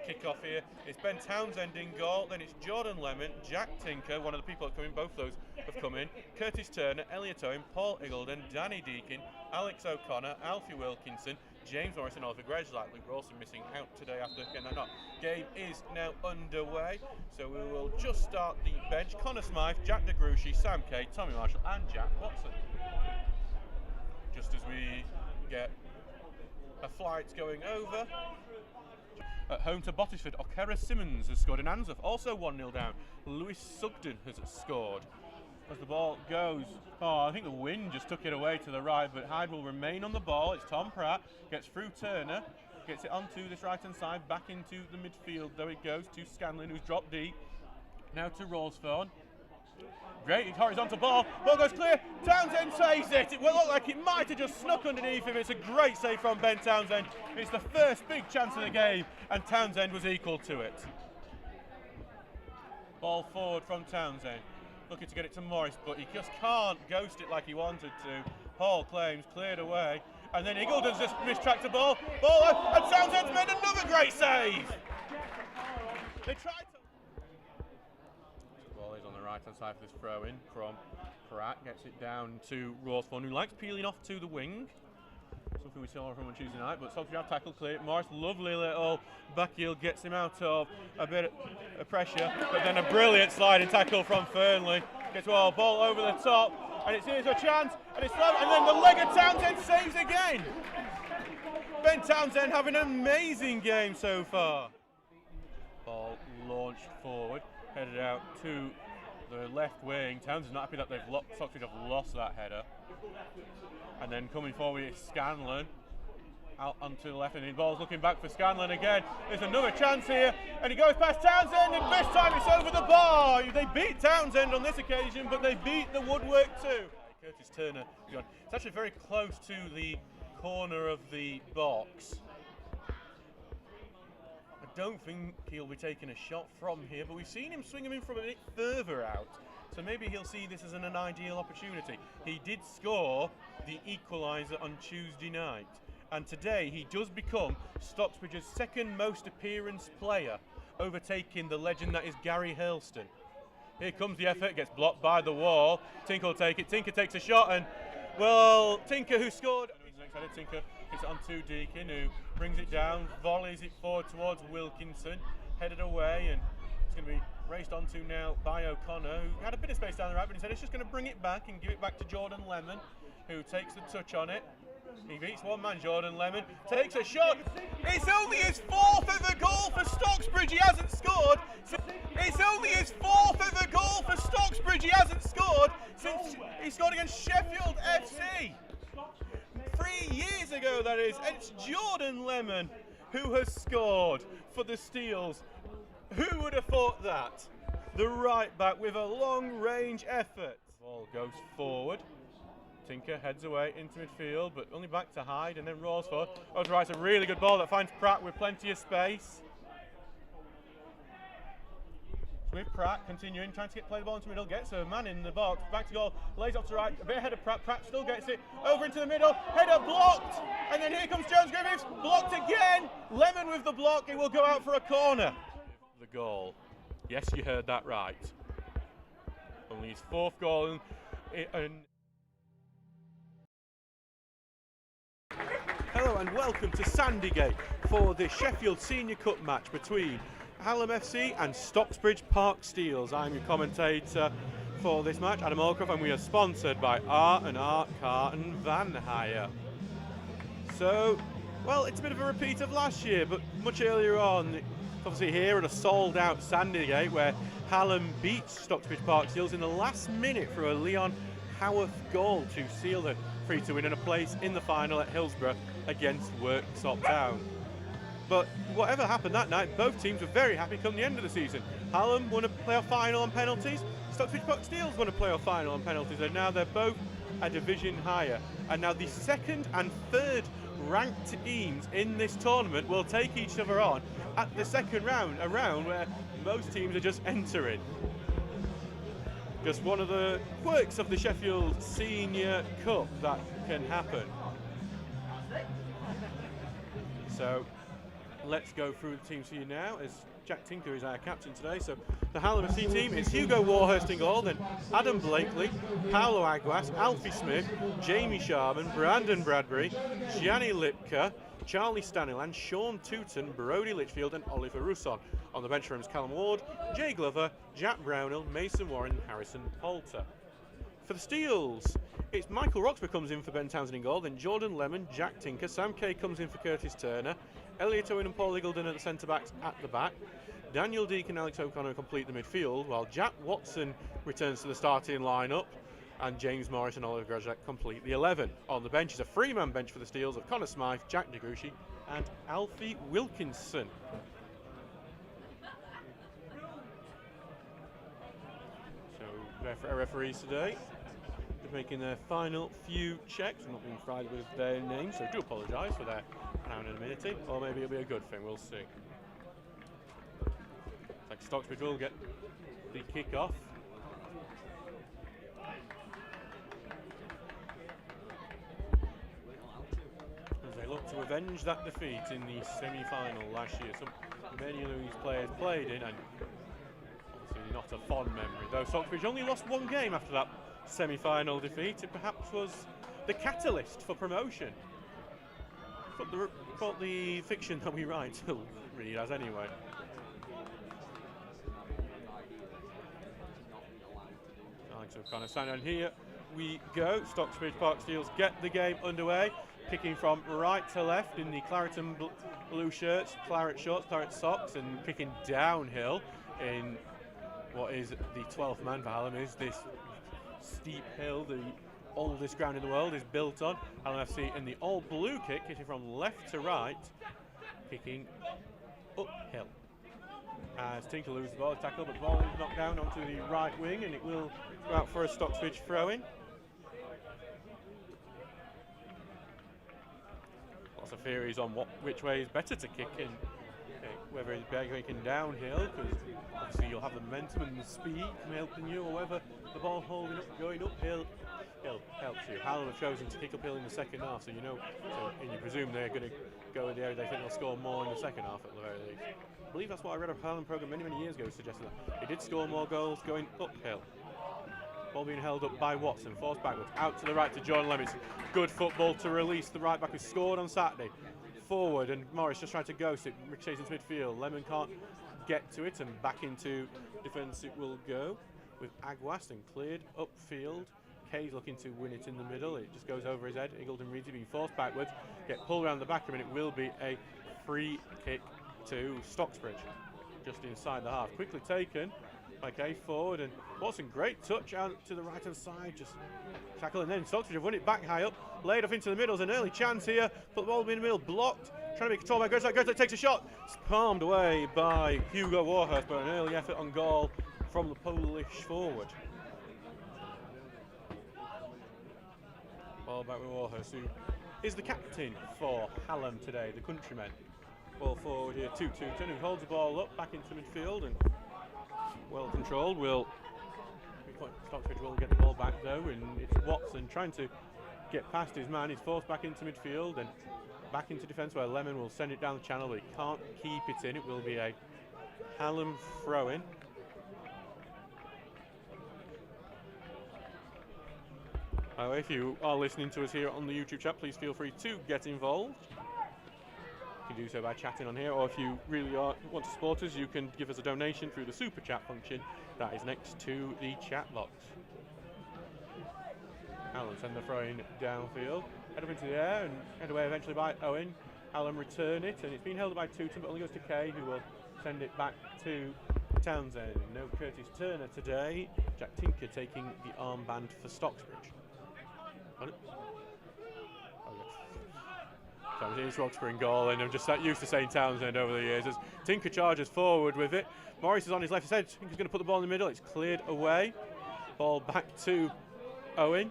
kick-off here. It's Ben Townsend in goal, then it's Jordan Lemon, Jack Tinker, one of the people that come in, both those have come in, Curtis Turner, Elliot Owen, Paul Iggulden, Danny Deakin, Alex O'Connor, Alfie Wilkinson, James Morrison, Oliver Gregg, Luke Rawson missing out today after getting that knock. Game is now underway, so we will just start the bench. Connor Smythe, Jack DeGruchy, Sam Kay, Tommy Marshall and Jack Watson. Just as we get a flight going over. At home to Bottisford, O'Kara Simmons has scored in Answorth, also 1-0 down. Lewis Sugden has scored. As the ball goes, I think the wind just took it away to the right, but Hyde will remain on the ball. It's Tom Pratt, gets through Turner, gets it onto this right-hand side, back into the midfield, though it goes to Scanlon, who's dropped deep. Now to Rawsthorne. Great horizontal ball goes clear, Townsend saves it. It will look like it might have just snuck underneath him. It's a great save from Ben Townsend. It's the first big chance of the game, and Townsend was equal to it. Ball forward from Townsend. Looking to get it to Morris, but he just can't ghost it like he wanted to. Hall claims, cleared away, and then Iggulden's just mistracked the ball, and Townsend's made another great save! They tried to... The ball is on the right-hand side for this throw-in from Pratt, gets it down to Rawsthorne, who likes peeling off to the wing. Something we saw from on Tuesday night, but Stocksbridge have tackled clear. Morris, lovely little back heel, gets him out of a bit of pressure, but then a brilliant sliding tackle from Fernley. Gets a ball over the top, and here's a chance, and it's low, and then the leg of Townsend saves again. Ben Townsend having an amazing game so far. Ball launched forward, headed out to the left wing. Townsend's not happy that Stocksbridge have lost that header. And then coming forward is Scanlon, out onto the left, and the ball's looking back for Scanlon again. There's another chance here, and he goes past Townsend, and this time it's over the bar. They beat Townsend on this occasion, but they beat the woodwork too. Curtis Turner, it's actually very close to the corner of the box. I don't think he'll be taking a shot from here, but we've seen him swing him in from a bit further out. So maybe he'll see this as an ideal opportunity. He did score the equaliser on Tuesday night, and today he does become Stocksbridge's second most appearance player, overtaking the legend that is Gary Hurlston. Here comes the effort, gets blocked by the wall. Tinker will take it. Tinker takes a shot, and well, Tinker, who scored, Tinker gets it on to Deakin, who brings it down, volleys it forward towards Wilkinson, headed away, and it's going to be raced onto now by O'Connor, who had a bit of space down the right, but instead it's just going to bring it back and give it back to Jordan Lemon, who takes the touch on it. He beats one man, Jordan Lemon, takes a shot. It's only his fourth ever goal for Stocksbridge. He hasn't scored. It's only his fourth ever goal for Stocksbridge. He hasn't scored since he scored against Sheffield FC 3 years ago, that is. And it's Jordan Lemon who has scored for the Steels. Who would have thought that? The right back with a long range effort. The ball goes forward. Tinker heads away into midfield, but only back to Hyde, and then Rawsthorne. Right, a really good ball that finds Pratt with plenty of space. With Pratt continuing, trying to play the ball into the middle, gets a man in the box, back to goal, lays off to the right, a bit ahead of Pratt. Pratt still gets it over into the middle, header blocked, and then here comes Jones Griffiths, blocked again. Lemon with the block, it will go out for a corner. The goal. Yes, you heard that right. Only his fourth goal, and hello and welcome to Sandygate for the Sheffield Senior Cup match between Hallam FC and Stocksbridge Park Steels. I'm your commentator for this match, Adam Allcroft, and we are sponsored by R&R Car and Van Hire. So, well, it's a bit of a repeat of last year, but much earlier on, obviously here at a sold-out Sandygate, where Hallam beats Stocksbridge Park Steels in the last minute for a Leon Howarth goal to seal the 3-2 win and a place in the final at Hillsborough against Worksop Town. But whatever happened that night, both teams were very happy come the end of the season. Hallam won a playoff final on penalties, Stocksbridge Park Steels won a playoff final on penalties, and now they're both a division higher. And now the second and third ranked teams in this tournament will take each other on at the second round, a round where most teams are just entering. Just one of the quirks of the Sheffield Senior Cup that can happen. So let's go through the teams for you now, as Jack Tinker is our captain today. So the Hallam FC team, it's Hugo Warhurst in goal, then Adam Blakely, Paolo Aguas, Alfie Smith, Jamie Sharman, Brandon Bradbury, Gianni Lipka, Charlie Staniland, Sean Tooton, Brody Litchfield and Oliver Rousson. On the bench rooms, Callum Ward, Jay Glover, Jack Brownhill, Mason Warren and Harrison Poulter. For the Steels, it's Michael Roxburgh comes in for Ben Townsend in goal, then Jordan Lemon, Jack Tinker, Sam Kay comes in for Curtis Turner, Elliot Owen and Paul Iggledon at the centre-backs at the back, Daniel Deacon and Alex O'Connor complete the midfield, while Jack Watson returns to the starting line-up, and James Morris and Oliver Grosjean complete the 11. On the bench is a three-man bench for the Steels of Connor Smythe, Jack Degushi and Alfie Wilkinson. So referees today are making their final few checks. I'm not being fried with their names, so I do apologise for their anonymity, or maybe it'll be a good thing, we'll see. Looks like Stocksbridge will get the kick-off. Look to avenge that defeat in the semi-final last year. Many of these players played in, and obviously not a fond memory, though Stocksbridge only lost one game after that semi-final defeat. It perhaps was the catalyst for promotion. But the fiction that we write will read as anyway. Alex O'Connor standing on here. We go. Stocksbridge Park Steels get the game underway. Kicking from right to left in the claret and blue shirts, claret shorts, claret socks, and kicking downhill in what is the 12th man for Hallam. Is this steep hill, the oldest ground in the world, is built on. Hallam FC in the all blue kick, kicking from left to right, kicking uphill. As Tinker loses the ball, tackle, but the ball is knocked down onto the right wing, and it will go out for a Stocksbridge throw-in. Lots of theories on which way is better to kick in, whether it's better kicking downhill, because obviously you'll have the momentum and the speed helping you, or whether the ball holding up, going uphill helps you. Hallam have chosen to kick uphill in the second half, so and you presume they're going to go in the area they think they'll score more in the second half at the very least. I believe that's what I read of Hallam programme many years ago, suggested that they did score more goals going uphill. Ball being held up by Watson, forced backwards, out to the right to Jordan Lemon. Good football to release the right back who scored on Saturday. Forward, and Morris just trying to ghost it, ricochets into midfield. Lemon can't get to it, and back into defence it will go with Aguas, and cleared upfield. Kay's looking to win it in the middle. It just goes over his head. Iggledon Reedy being forced backwards, get pulled around the back of him, and it will be a free kick to Stocksbridge, just inside the half. Quickly taken. Okay, forward, and Watson, great touch out to the right hand side, just tackle, and then Stocksbridge have won it back high up, laid off into the middle. There's an early chance here, but the ball in the middle, blocked, trying to be controlled by Gertz, takes a shot, it's palmed away by Hugo Warhurst, but an early effort on goal from the Polish forward. Ball back with Warhurst, who is the captain for Hallam today, the countryman. Ball forward here, 2-2, who holds the ball up, back into midfield, and well controlled. Stocksbridge will get the ball back though, and it's Watson trying to get past his man. He's forced back into midfield and back into defence, where Lemon will send it down the channel, but he can't keep it in. It will be a Hallam throw-in. If you are listening to us here on the YouTube chat, please feel free to get involved. You can do so by chatting on here, or if you really want to support us, you can give us a donation through the super chat function that is next to the chat box. Hallam send the throw in downfield, head up into the air and head away eventually by Owen. Hallam return it, and it's been held by Tooton, but only goes to Kay, who will send it back to Townsend. No Curtis Turner today. Jack Tinker taking the armband for Stocksbridge. So it's Roxburgh in goal, and I'm just used to saying Townsend over the years. As Tinker charges forward with it, Morris is on his left side. Tinker's going to put the ball in the middle. It's cleared away. Ball back to Owen,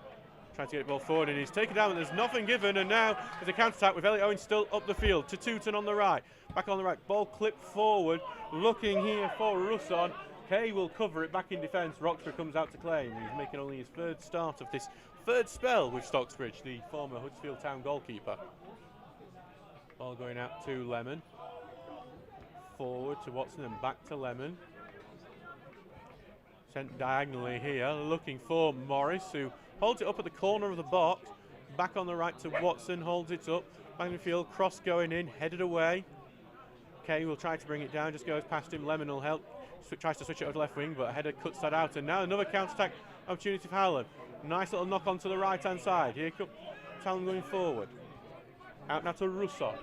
trying to get the ball forward, and he's taken down, and there's nothing given. And now there's a counter-attack with Elliot Owen still up the field to Tooton on the right. Back on the right, ball clipped forward, looking here for Rousson. Kay will cover it back in defence. Roxburgh comes out to claim. He's making only his third start of this third spell with Stocksbridge, the former Huddersfield Town goalkeeper. Ball going out to Lemon. forward to Watson and back to Lemon. Sent diagonally here, looking for Morris, who holds it up at the corner of the box. Back on the right to Watson, holds it up. Back in the field, cross going in, headed away. Kay will try to bring it down, just goes past him. Lemon will help, tries to switch it over to left wing, but header cuts that out. And now another counter-attack opportunity for Hallam. Nice little knock onto the right-hand side. Here comes Hallam going forward. Out now to Russon.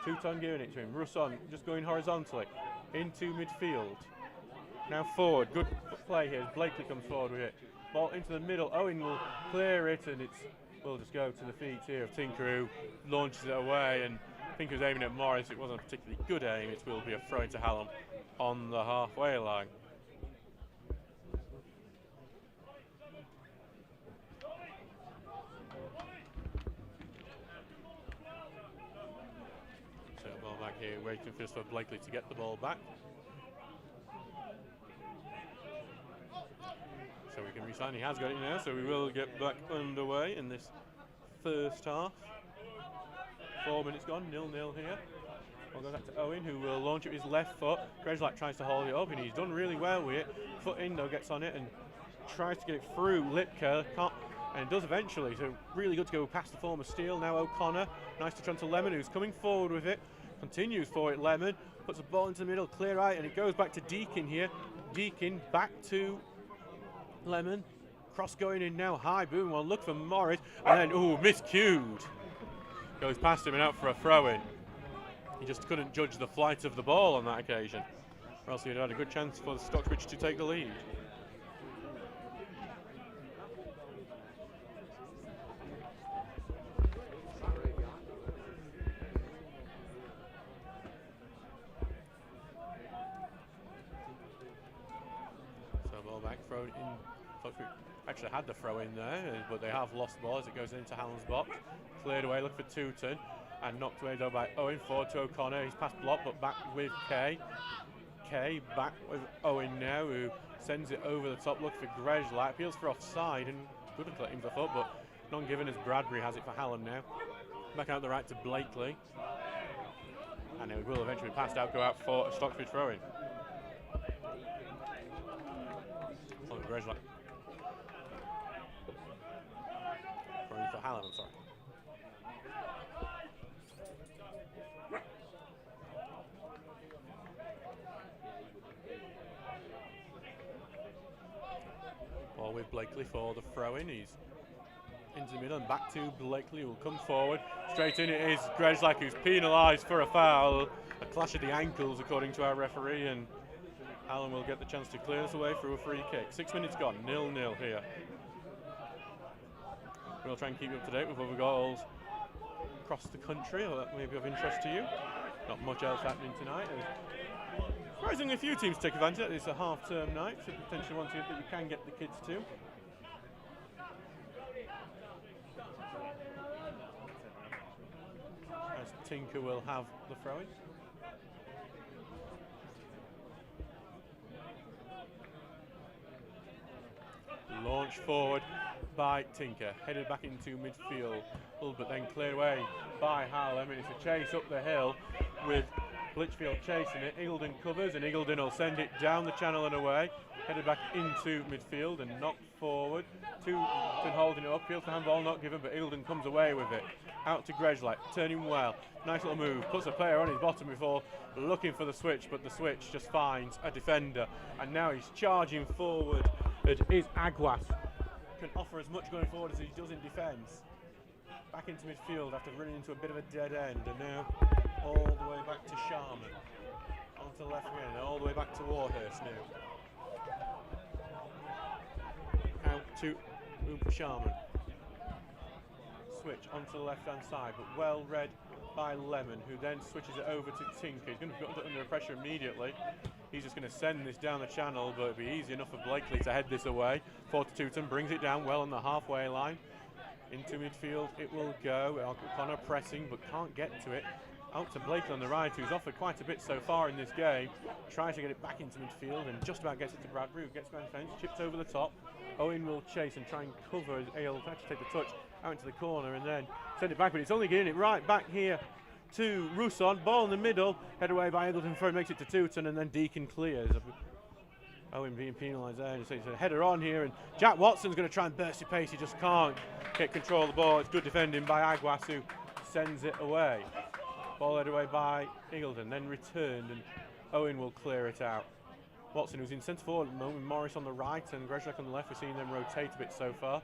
Touton giving it to him. Russon just going horizontally into midfield. Now forward, good play here as Blakely comes forward with it. Ball into the middle, Owen will clear it, and will just go to the feet here of Tinker, who launches it away, and I think he was aiming at Morris. It wasn't a particularly good aim. It will be a throw into Hallam on the halfway line. So ball back here, waiting just for Blakely to get the ball back. So we can resign. He has got it now, so we will get back underway in this first half. 4 minutes gone, 0-0 here. We'll go back to Owen, who will launch it with his left foot. Grezlak tries to hold it up, and he's done really well with it. Foot in, though, gets on it and tries to get it through Lipka. Can't, and does eventually, so really good to go past the former Steele. Now O'Connor, nice to try to Lemon, who's coming forward with it. Continues for it, Lemon. Puts the ball into the middle, clear out, and it goes back to Deakin here. Deakin back to Lemon, cross going in now, high boom, one look for Morris, and then, ooh, miscued. Goes past him and out for a throw-in. He just couldn't judge the flight of the ball on that occasion, or else he'd had a good chance for Stocksbridge to take the lead. So ball back, thrown in. Stocksbridge actually had the throw in there, but they have lost the ball as it goes into Hallam's box. Cleared away, look for Touton, and knocked away though by Owen. Forward to O'Connor, he's past block, but back with Kay. Kay back with Owen now, who sends it over the top, look for Grezlak, appeals for offside, and could have clipped him for foot, but none given as Bradbury has it for Hallam now. Back out the right to Blakely, and it will eventually be passed out, go out for a Stocksbridge throw-in. Oh, Grezlak. Throwing for Hallam, I'm sorry. Ball with Blakely for the throw-in. He's into the middle and back to Blakely, who will come forward. Straight in it is Grezlak, who's penalised for a foul. A clash of the ankles, according to our referee, and Hallam will get the chance to clear this away through a free kick. 6 minutes gone, 0-0 here. We'll try and keep you up to date with other goals across the country, or that may be of interest to you. Not much else happening tonight. Surprisingly, a few teams take advantage of it. It's a half-term night, so potentially one team that you can get the kids to. As Tinker will have the throw-in. Launch forward by Tinker, headed back into midfield, but then cleared away by Hallam, and it's a chase up the hill with Litchfield chasing it. Eagledon covers, and Eagledon will send it down the channel and away, headed back into midfield and knocked forward. Touton holding it up, field for handball not given, but Eagledon comes away with it. Out to Grezlak, turning well, nice little move, puts a player on his bottom before looking for the switch, but the switch just finds a defender, and now he's charging forward. It is Aguas, can offer as much going forward as he does in defence. Back into midfield after running into a bit of a dead end, and now all the way back to Sharman. Onto the left wing, and all the way back to Warhurst now. Out to Sharman. Switch onto the left-hand side, but well read by Lemon, who then switches it over to Tinker. He's going to be under pressure immediately. He's just going to send this down the channel, but it'll be easy enough for Blakely to head this away. Forward to Touton, brings it down well on the halfway line. Into midfield it will go. O'Connor pressing, but can't get to it. Out to Blakely on the right, who's offered quite a bit so far in this game. Tries to get it back into midfield and just about gets it to Bradbury, who gets behind the fence, chips over the top. Owen will chase and try and cover as Ale will actually take the touch out into the corner and then send it back, but it's only getting it right back here to Rousson, ball in the middle, head away by Eggleton before he makes it to Tooton, and then Deacon clears. Owen being penalised there, and so it's a header on here, and Jack Watson's going to try and burst his pace, he just can't get control of the ball. It's good defending by Aguas, who sends it away. Ball led away by Eggleton, then returned, and Owen will clear it out. Watson, who's in centre forward at the moment, Morris on the right and Grezlak on the left. We're seeing them rotate a bit so far,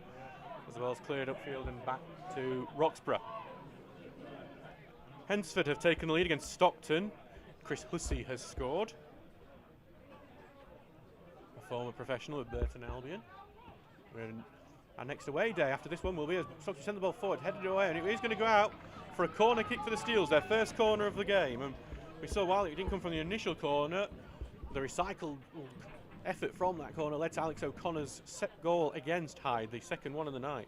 as well as cleared upfield and back to Roxburgh. Hensford have taken the lead against Stockton. Chris Hussey has scored. A former professional at Burton Albion. Our next away day after this one will be as Stockton send the ball forward, headed away, and it is going to go out for a corner kick for the Steels, their first corner of the game. And we saw while it didn't come from the initial corner, the recycled effort from that corner led to Alex O'Connor's set goal against Hyde, the second one of the night.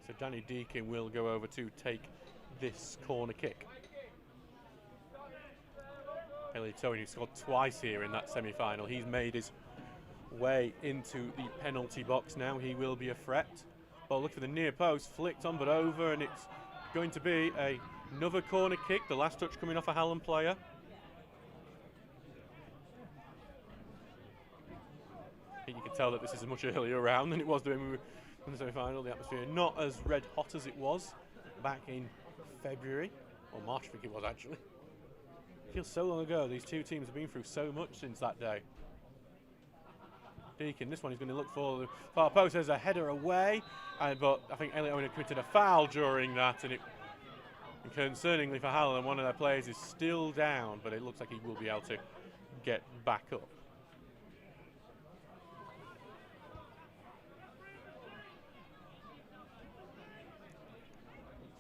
So Danny Deacon will go over to take this corner kick. Elliot Owen, who scored twice here in that semi-final, he's made his way into the penalty box now. He will be a threat. Ball look for the near post, flicked on but over, and it's going to be another corner kick. The last touch coming off a Hallam player. I think you can tell that this is a much earlier round than it was when we were in the semi-final. The atmosphere not as red hot as it was back in February, or March I think it was actually. It feels so long ago. These two teams have been through so much since that day. Deacon, this one he's going to look for the far post. There's a header away, but I think Elliot Owen had committed a foul during that, and concerningly for Hallam, one of their players is still down, but it looks like he will be able to get back up.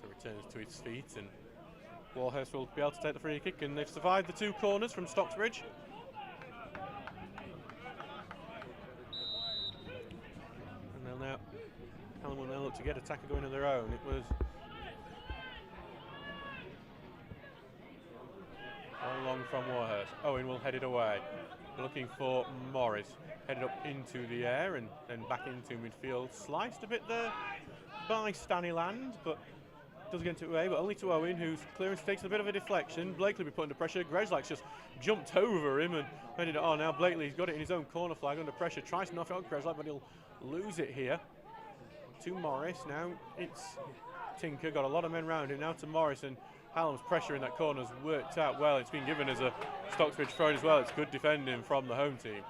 So returns to his feet, and Warhurst will be able to take the free kick, and they've survived the two corners from Stocksbridge. Hallam will now look to get attacker going of their own. It was long from Warhurst. Owen will head it away. Looking for Morris. Headed up into the air and then back into midfield. Sliced a bit there by Stanyland, but does get into away, but only to Owen, whose clearance takes a bit of a deflection. Blakely will be put under pressure. Grezlak's just jumped over him and headed it on. Now Blakely's got it in his own corner flag under pressure. Tries to knock it on Grezlak, but he'll lose it here. To Morris. Now it's Tinker, got a lot of men round him. Now to Morris, and Hallam's pressure in that corner has worked out well. It's been given as a Stocksbridge throw as well. It's good defending from the home team.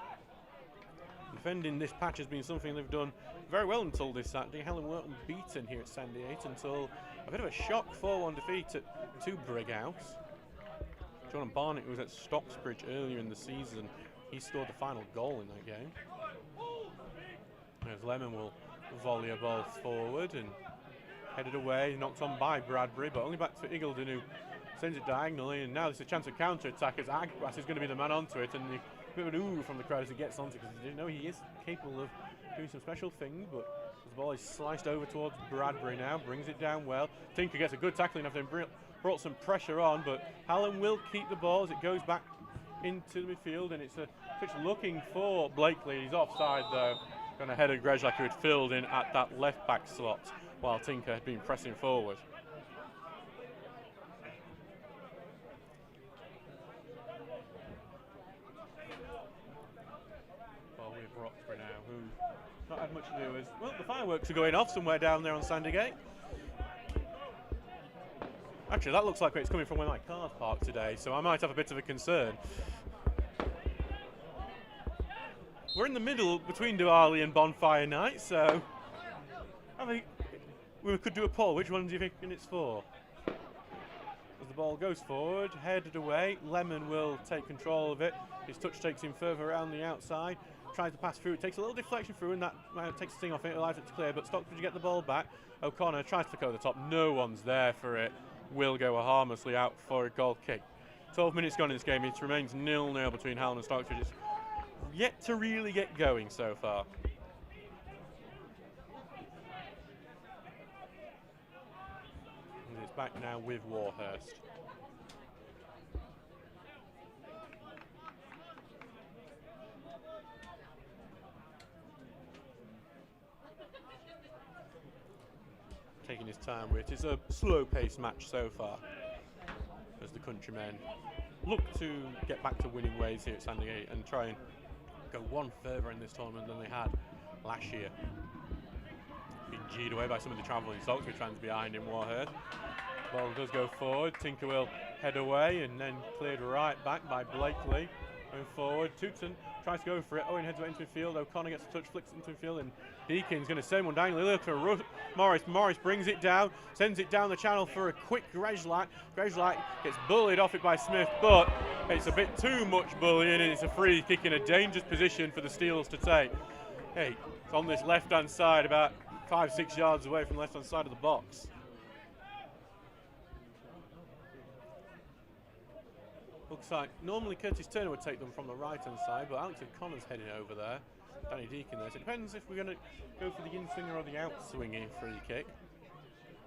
Defending this patch has been something they've done very well until this Saturday. Hallam weren't beaten here at Sandy 8 until a bit of a shock 4-1 defeat to Brighouse. John Barnett, who was at Stocksbridge earlier in the season, he scored the final goal in that game. As Lemon will volley a ball forward and headed away, knocked on by Bradbury, but only back to Eggleton, who sends it diagonally, and now there's a chance of counter-attack as Aguas is going to be the man onto it, and a bit of an ooh from the crowd as he gets onto it, because he didn't know he is capable of doing some special things, but the ball is sliced over towards Bradbury now, brings it down well. Tinker gets a good tackling after him, brought some pressure on, but Hallam will keep the ball as it goes back into the midfield, and it's a pitch looking for Blakely. He's offside though. Going to head a Grezlak, who had filled in at that left back slot while Tinker had been pressing forward. Well, with Roxburgh now, who not had much to do as well. The fireworks are going off somewhere down there on Sandygate. Actually, that looks like where it's coming from when my car's parked today, so I might have a bit of a concern. We're in the middle between Diwali and Bonfire Night, so I think we could do a poll. Which one do you think it's for? As the ball goes forward, headed away, Lemon will take control of it. His touch takes him further around the outside, tries to pass through. It takes a little deflection through, and that takes the sting off it, allows it to clear, but Stocksbridge get the ball back. O'Connor tries to go to the top. No one's there for it. Will go harmlessly out for a goal kick. 12 minutes gone in this game. It remains 0-0 between Hallam and Stocksbridge. It's yet to really get going so far. And it's back now with Warhurst. taking his time with. It's a slow-paced match so far, as the countrymen look to get back to winning ways here at Sandygate and try and go one further in this tournament than they had last year. Being G'd away by some of the travelling Stocksbridge fans behind him, Warhurst. Ball does go forward. Tinker will head away and then cleared right back by Blakely. Going forward, Tooton tries to go for it. Owen heads away into midfield. O'Connor gets a touch, flicks it into midfield, and Deakin's going to send one down. Look for Morris. Morris brings it down, sends it down the channel for a quick Grejlak. Grejlak gets bullied off it by Smith, but it's a bit too much bullying, and it's a free kick in a dangerous position for the Steels to take. Hey, it's on this left-hand side, about 5-6 yards away from the left-hand side of the box. Looks like normally Curtis Turner would take them from the right-hand side, but Alex O'Connor's heading over there. Danny Deacon there. So it depends if we're going to go for the in-swinger or the out-swinging free kick.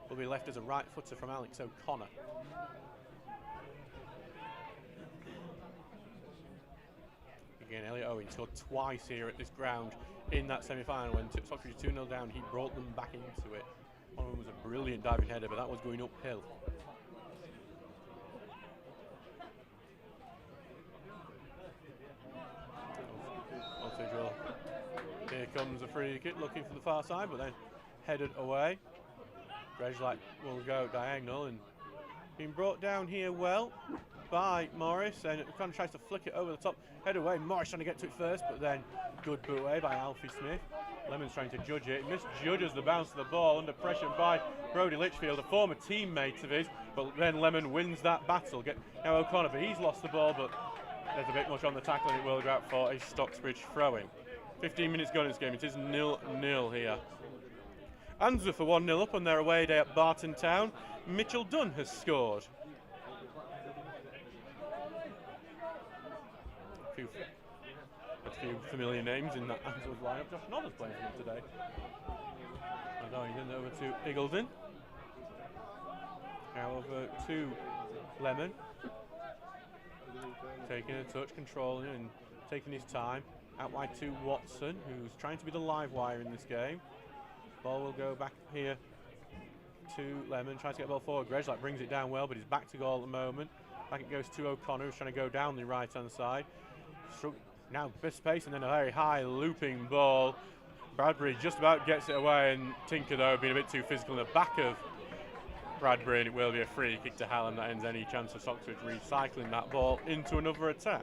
Will be left as a right footer from Alex O'Connor. Again, Elliot Owen scored twice here at this ground in that semi-final when Stocksbridge 2-0 down. He brought them back into it. One of them was a brilliant diving header, but that was going uphill. Here comes a free kick looking for the far side, but then headed away. Grejlak will go diagonal and being brought down here well by Morris, and it kind of tries to flick it over the top, head away. Morris trying to get to it first, but then good boot away by Alfie Smith. Lemon's trying to judge it. He misjudges the bounce of the ball under pressure by Brodie Litchfield, a former teammate of his, but then Lemon wins that battle. Now O'Connor, but he's lost the ball, but there's a bit much on the tackle, and it will go out for a Stocksbridge throw-in. 15 minutes gone in this game. It is 0-0 here. Answorth are 1-0 up on their away day at Barton Town. Mitchell Dunn has scored. A few familiar names in that Answorth lineup. Josh Nodder's playing for them today. And going in over to Eagledon. Now over to Lemon. Taking a touch, controlling and taking his time. Out wide to Watson, who's trying to be the live wire in this game. Ball will go back here to Lemon, tries to get the ball forward. Grejlak brings it down well, but he's back to goal at the moment. Back it goes to O'Connor, who's trying to go down the right-hand side. Now bit of space, and then a very high looping ball. Bradbury just about gets it away, and Tinker, though, being a bit too physical in the back of Bradbury, and it will be a free kick to Hallam that ends any chance of Stocksbridge recycling that ball into another attack.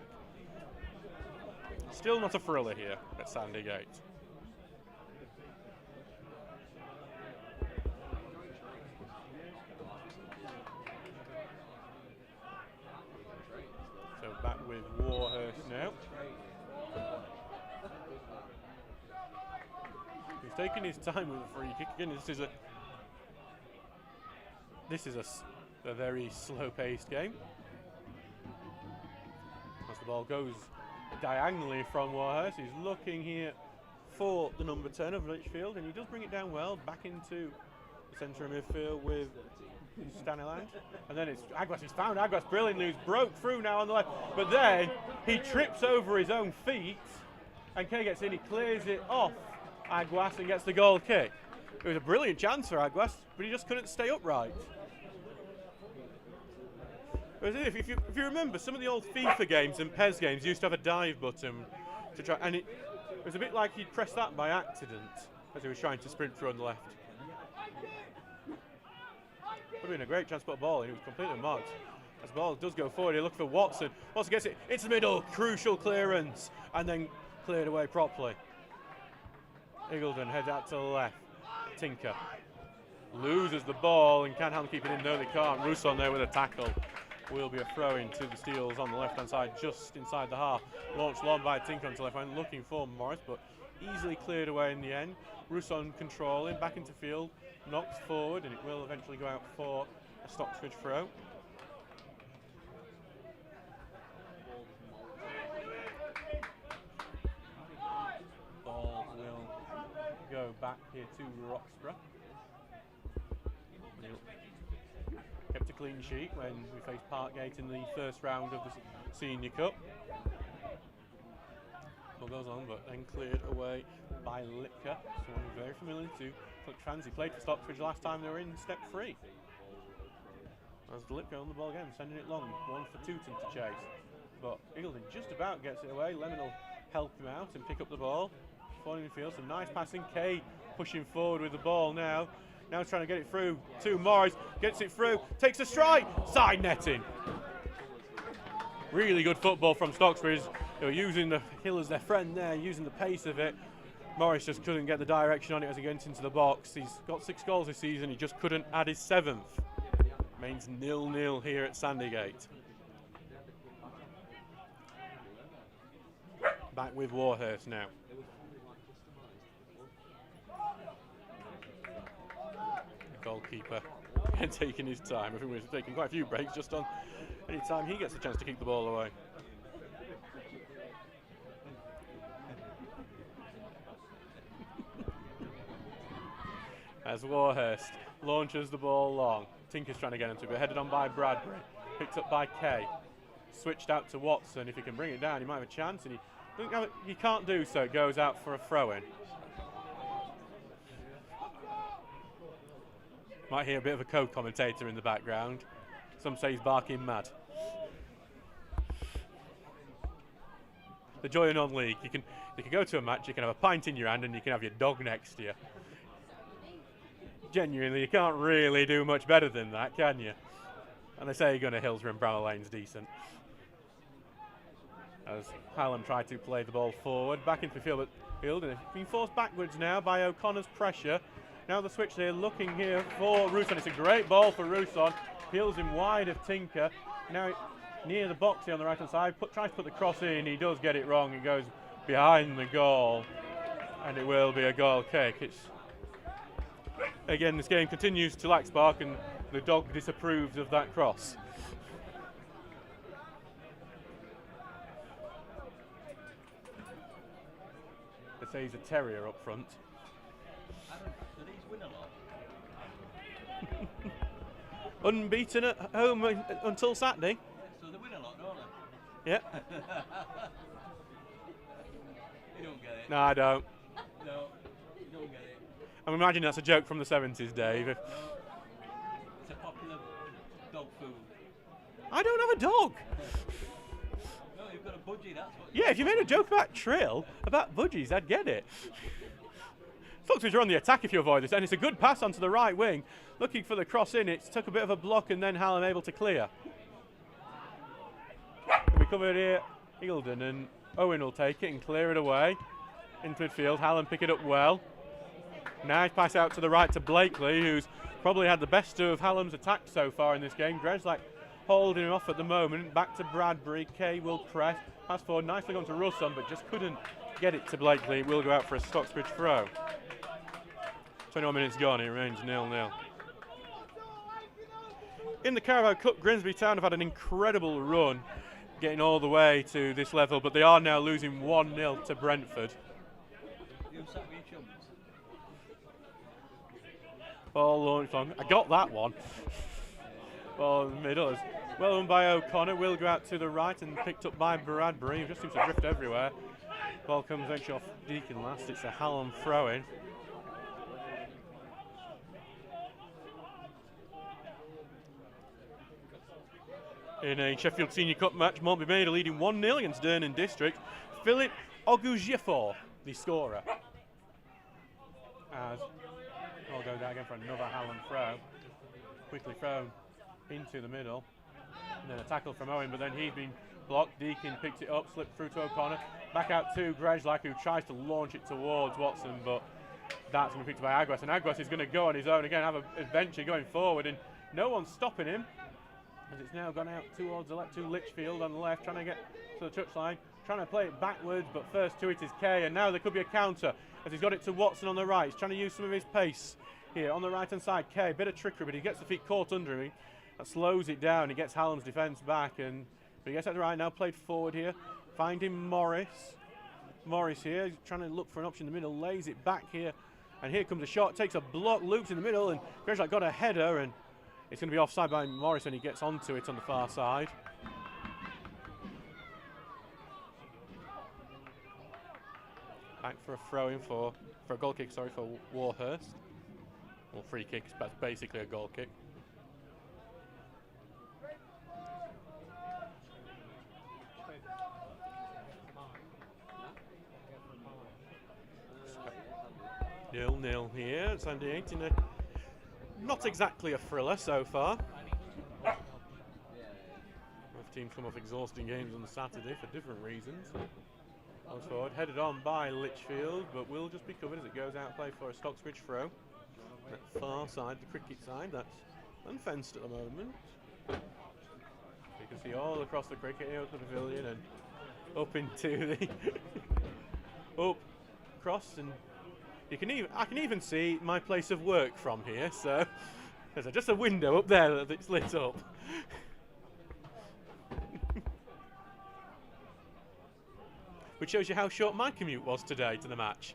Still not a thriller here at Sandygate. So back with Warhurst now. He's taking his time with a free kick. Again, this is a very slow-paced game. As the ball goes diagonally from Warhurst, he's looking here for the number 10 of Litchfield, and he does bring it down well, back into the centre of midfield with Staniland. And then it's Aguas. He's found Aguas brilliantly, who's broke through now on the left, but then he trips over his own feet, and Kay gets in, he clears it off Aguas and gets the goal kick. It was a brilliant chance for Aguas, but he just couldn't stay upright. If you remember, some of the old FIFA games and PES games used to have a dive button to try, and it was a bit like he'd pressed that by accident as he was trying to sprint through on the left. Would have been a great chance to put a ball in. He was completely marked. As the ball does go forward, he looks for Watson. Watson gets it into the middle, crucial clearance, and then cleared away properly. Eagledon heads out to the left. Tinker loses the ball, and can Hallam keep it in? No, they can't. Rousseau there with a tackle. Will be a throw in to the Steels on the left-hand side, just inside the half. Launched long by Tinker onto left hand, looking for Morris, but easily cleared away in the end. Rousseau controlling, back into field, knocks forward, and it will eventually go out for a Stocksbridge throw. Ball will go back here to Roxburgh. Kept a clean sheet when we faced Parkgate in the first round of the Senior Cup. tackle goes on, but then cleared away by Lipka, someone very familiar to Cook Trans. He played for Stocksbridge last time they were in step 3. As Lipka on the ball again, sending it long, one for Tooten to chase. But Eagleton just about gets it away. Lemon will help him out and pick up the ball. Falling in the field, some nice passing. Kay pushing forward with the ball now. Now trying to get it through to Morris. Gets it through, takes a strike, side netting. Really good football from Stocksbridge. They were using the hill as their friend there, using the pace of it. Morris just couldn't get the direction on it as he gets into the box. He's got 6 goals this season, he just couldn't add his 7th. Remains 0-0 here at Sandygate. Back with Warhurst now. The goalkeeper taking his time. I think we're taking quite a few breaks just on any time he gets a chance to keep the ball away. As Warhurst launches the ball long. Tinker's trying to get into it, but headed on by Bradbury. Picked up by Kay. Switched out to Watson. If he can bring it down, he might have a chance, and he can't do so. It goes out for a throw-in. Might hear a bit of a co-commentator in the background. Some say he's barking mad. The joy of non-league. You can go to a match, you can have a pint in your hand, and you can have your dog next to you. Genuinely, you can't really do much better than that, can you? And they say Gunner Hillsborough and Bramall Lane's decent. As Hallam tried to play the ball forward, back into the field, and it's been forced backwards now by O'Connor's pressure. Now the switch there, looking here for Rousson. It's a great ball for Rousson. Peels him wide of Tinker. Now near the box here on the right-hand side, tries to put the cross in. He does get it wrong. It goes behind the goal, and it will be a goal kick. Again, this game continues to lack spark, and the dog disapproves of that cross. They say he's a terrier up front. Do these win a lot? Unbeaten at home until Saturday. So they win a lot, don't they? Yeah. You don't get it. No, I don't. No, you don't get it. I'm imagining that's a joke from the 70s, Dave. No. It's a popular dog food. I don't have a dog. No, you've got a budgie, that's what. Yeah, if you made a joke about Trill, about budgies, I'd get it. Stocksbridge are on the attack if you avoid this, and it's a good pass onto the right wing. Looking for the cross in, it took a bit of a block, and then Hallam able to clear. We covered here, Eagleton, and Owen will take it and clear it away. Into midfield, Hallam pick it up well. Nice pass out to the right to Blakely, who's probably had the best of Hallam's attack so far in this game. Greslak holding him off at the moment. Back to Bradbury. Kay will press. Pass forward, nicely gone to Russon, but just couldn't get it to Blakely. It will go out for a Stocksbridge throw. 21 minutes gone, it remains 0-0. In the Carabao Cup, Grimsby Town have had an incredible run getting all the way to this level, but they are now losing 1-0 to Brentford. You sat with your chums? Ball launched long. I got that one. Ball in the middle. Well done by O'Connor. Will go out to the right and picked up by Bradbury, who just seems to drift everywhere. Ball comes actually off Deacon last. It's a Hallam throw-in. In a Sheffield Senior Cup match, Montby leading 1-0 against Durnan District. Philip Ogujiafor, the scorer. As ball goes out again for another Hallam throw. Quickly thrown into the middle. And then a tackle from Owen, but then he's been blocked. Deacon picks it up, slipped through to O'Connor. Back out to Greslak, who tries to launch it towards Watson, but that's going to be picked up by Aguas. And Aguas is going to go on his own again, have an adventure going forward, and no one's stopping him. As it's now gone out towards the left to Litchfield on the left, trying to get to the touchline, trying to play it backwards, but first to it is Kay, and now there could be a counter as he's got it to Watson on the right. He's trying to use some of his pace here on the right hand side. Kay, bit of trickery, but he gets the feet caught under him. That slows it down. He gets Hallam's defence back, but he gets at the right now, played forward here, finding Morris. Morris here, he's trying to look for an option in the middle, lays it back here, and here comes a shot, takes a block, loops in the middle, and Greslak got a header, and it's going to be offside by Morris when he gets onto it on the far side. Back for a throw-in for a goal kick, sorry, for Warhurst. Well, free kick, that's basically a goal kick. So, 0-0 here at Sandy 8 in not exactly a thriller so far. Both teams come off exhausting games on Saturday for different reasons. Goes forward, headed on by Lichfield, but will just be covered as it goes out play for a Stocksbridge throw. That far side, the cricket side, that's unfenced at the moment. You can see all across the cricket here, up the pavilion and up into the up across, and I can even see my place of work from here. So there's just a window up there that's lit up. Which shows you how short my commute was today to the match.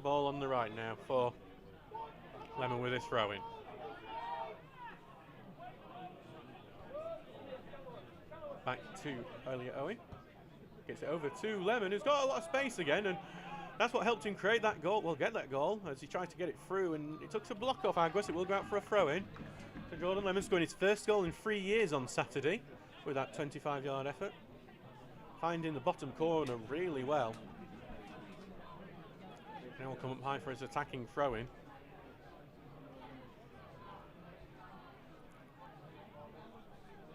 Ball on the right now for Lemon with his throw-in. Back to Elliot Owen. Gets it over to Lemon, who's got a lot of space again, and that's what helped him create that goal. Well, get that goal as he tried to get it through, and it took some block off Aguas. It will go out for a throw-in. So Jordan Lemon scoring his first goal in 3 years on Saturday with that 25-yard effort. Finding the bottom corner really well. Now will come up high for his attacking throw-in.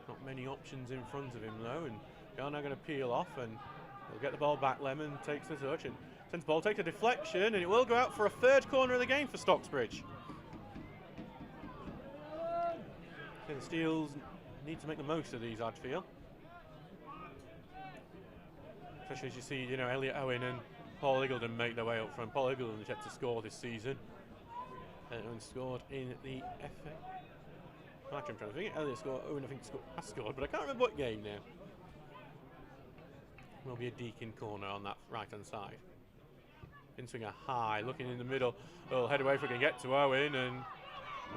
Not many options in front of him though, and you're now going to peel off, and he'll get the ball back. Lemon takes the touch and sends the ball, takes a deflection, and it will go out for a third corner of the game for Stocksbridge. So the Steels need to make the most of these, I'd feel. Especially as you see, you know, Elliot Owen and Paul Iggulden make their way up front. Paul Iggulden has yet to score this season. Owen scored in the FA. Actually, I'm trying to think. Elliot scored. Owen, I think, has scored, but I can't remember what game now. Will be a Deakin corner on that right-hand side. In swinger high, looking in the middle. Well, head away if we can get to Owen, and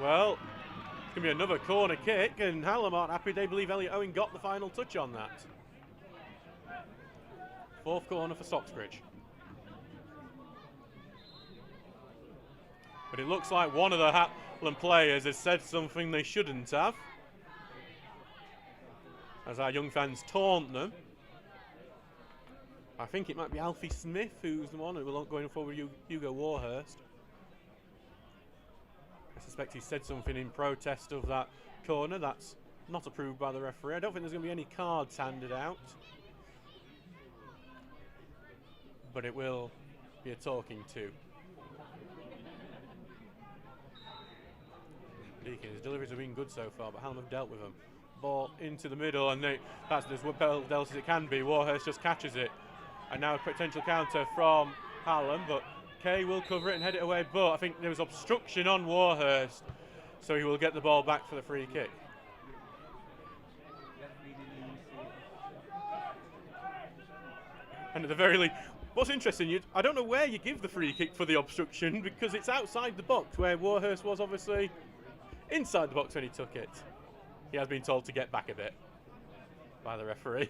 well, it's going to be another corner kick, and Hallam aren't happy. They believe Elliot Owen got the final touch on that. Fourth corner for Stocksbridge. But it looks like one of the Hallam players has said something they shouldn't have, as our young fans taunt them. I think it might be Alfie Smith who's the one who will going forward with Hugo Warhurst. I suspect he said something in protest of that corner. That's not approved by the referee. I don't think there's going to be any cards handed out, but it will be a talking to. Deakin, his deliveries have been good so far, but Hallam have dealt with them. Ball into the middle, and that's as well dealt as it can be. Warhurst just catches it. And now a potential counter from Hallam, but Kay will cover it and head it away. But I think there was obstruction on Warhurst, so he will get the ball back for the free kick. And at the very least, what's interesting, I don't know where you give the free kick for the obstruction, because it's outside the box, where Warhurst was obviously inside the box when he took it. He has been told to get back a bit by the referee.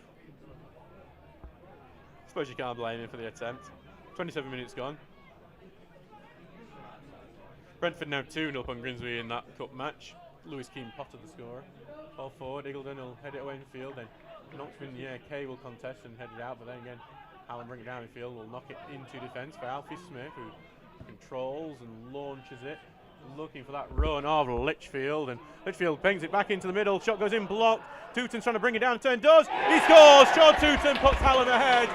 I suppose you can't blame him for the attempt. 27 minutes gone. Brentford now 2-0 on Grimsby in that cup match. Lewis Keane Potter the scorer. Ball forward, Iggulden will head it away in the field, then knocks in the air. Kay will contest and head it out, but then again, Hallam bring it down in the field, will knock it into defence for Alfie Smith, who controls and launches it, looking for that run of Lichfield, and Lichfield bangs it back into the middle. Shot goes in, blocked. Tooton's trying to bring it down, turn does. He scores! Sean Tooton puts Hallam ahead.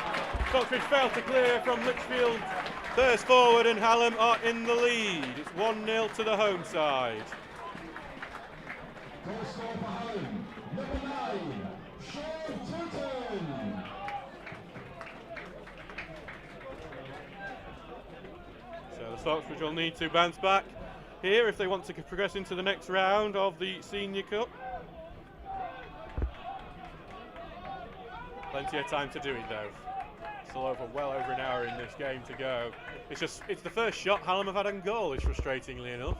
Stocksbridge failed to clear from Lichfield. Burst forward, and Hallam are in the lead. It's 1-0 to the home side. First goal for Hallam, number 9, Sean Tooton. So the Stocksbridge will need to bounce back here if they want to progress into the next round of the Senior Cup. Plenty of time to do it though. Still well over an hour in this game to go. It's the first shot Hallam have had on goal, is frustratingly enough.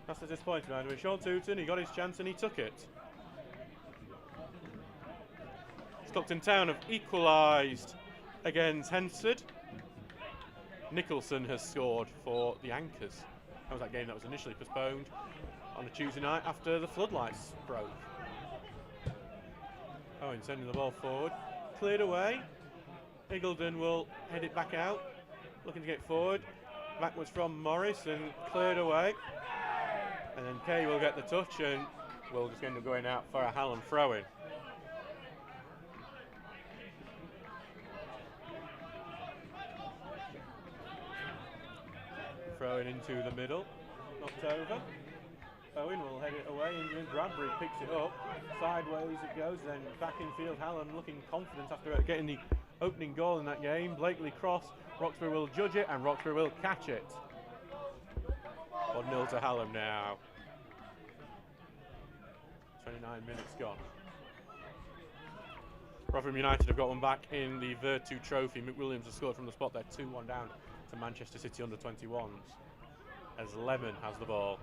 That's the disappointment. With Sean Tooton, he got his chance and he took it. Stockton Town have equalised against Hensford. Nicholson has scored for the Anchors. That was that game that was initially postponed on a Tuesday night after the floodlights broke. Owen sending the ball forward. Cleared away. Iggulden will head it back out. Looking to get forward. Backwards from Morris and cleared away. And then Kay will get the touch and will just end up going out for a Hallam throw-in. Throwing into the middle, knocked over. Owen will head it away and then Bradbury picks it up. Sideways it goes, then back in field. Hallam looking confident after getting the opening goal in that game. Blakely cross, Roxburgh will judge it and Roxburgh will catch it. 1-0 to Hallam now. 29 minutes gone. Rotherham United have got one back in the Virtu Trophy. McWilliams has scored from the spot there, 2-1 down to Manchester City under-21s. As Lemon has the ball.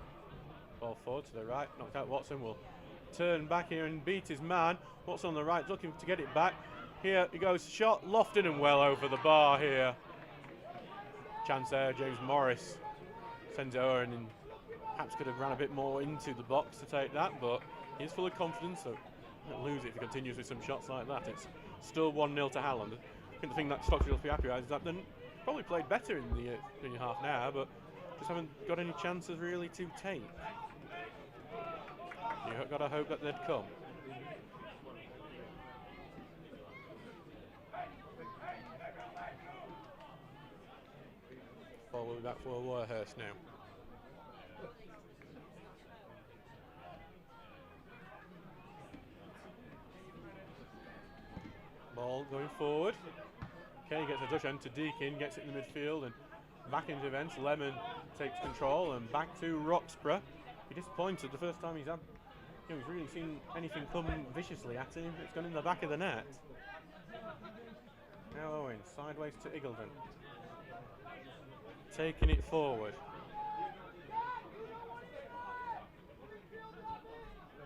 Ball forward to the right, knocked out. Watson will turn back here and beat his man. Watson on the right, looking to get it back. Here he goes, shot lofted and well over the bar here. Chance there, James Morris sends it over and perhaps could have ran a bit more into the box to take that, but he's full of confidence, so he'll lose it if he continues with some shots like that. It's still 1-0 to Hallam. I think the thing that Stocksbridge will be happy with is that they probably played better in the junior half now, but just haven't got any chances really to take. You've got to hope that they'd come. Ball will be back for Warhurst now. Ball going forward. Kay gets a touch into Deakin, gets it in the midfield and back into events. Lemon takes control and back to Roxburgh. He disappointed the first time he's really seen anything come viciously at him. It's gone in the back of the net. Now Owen, sideways to Iggulden. Taking it forward.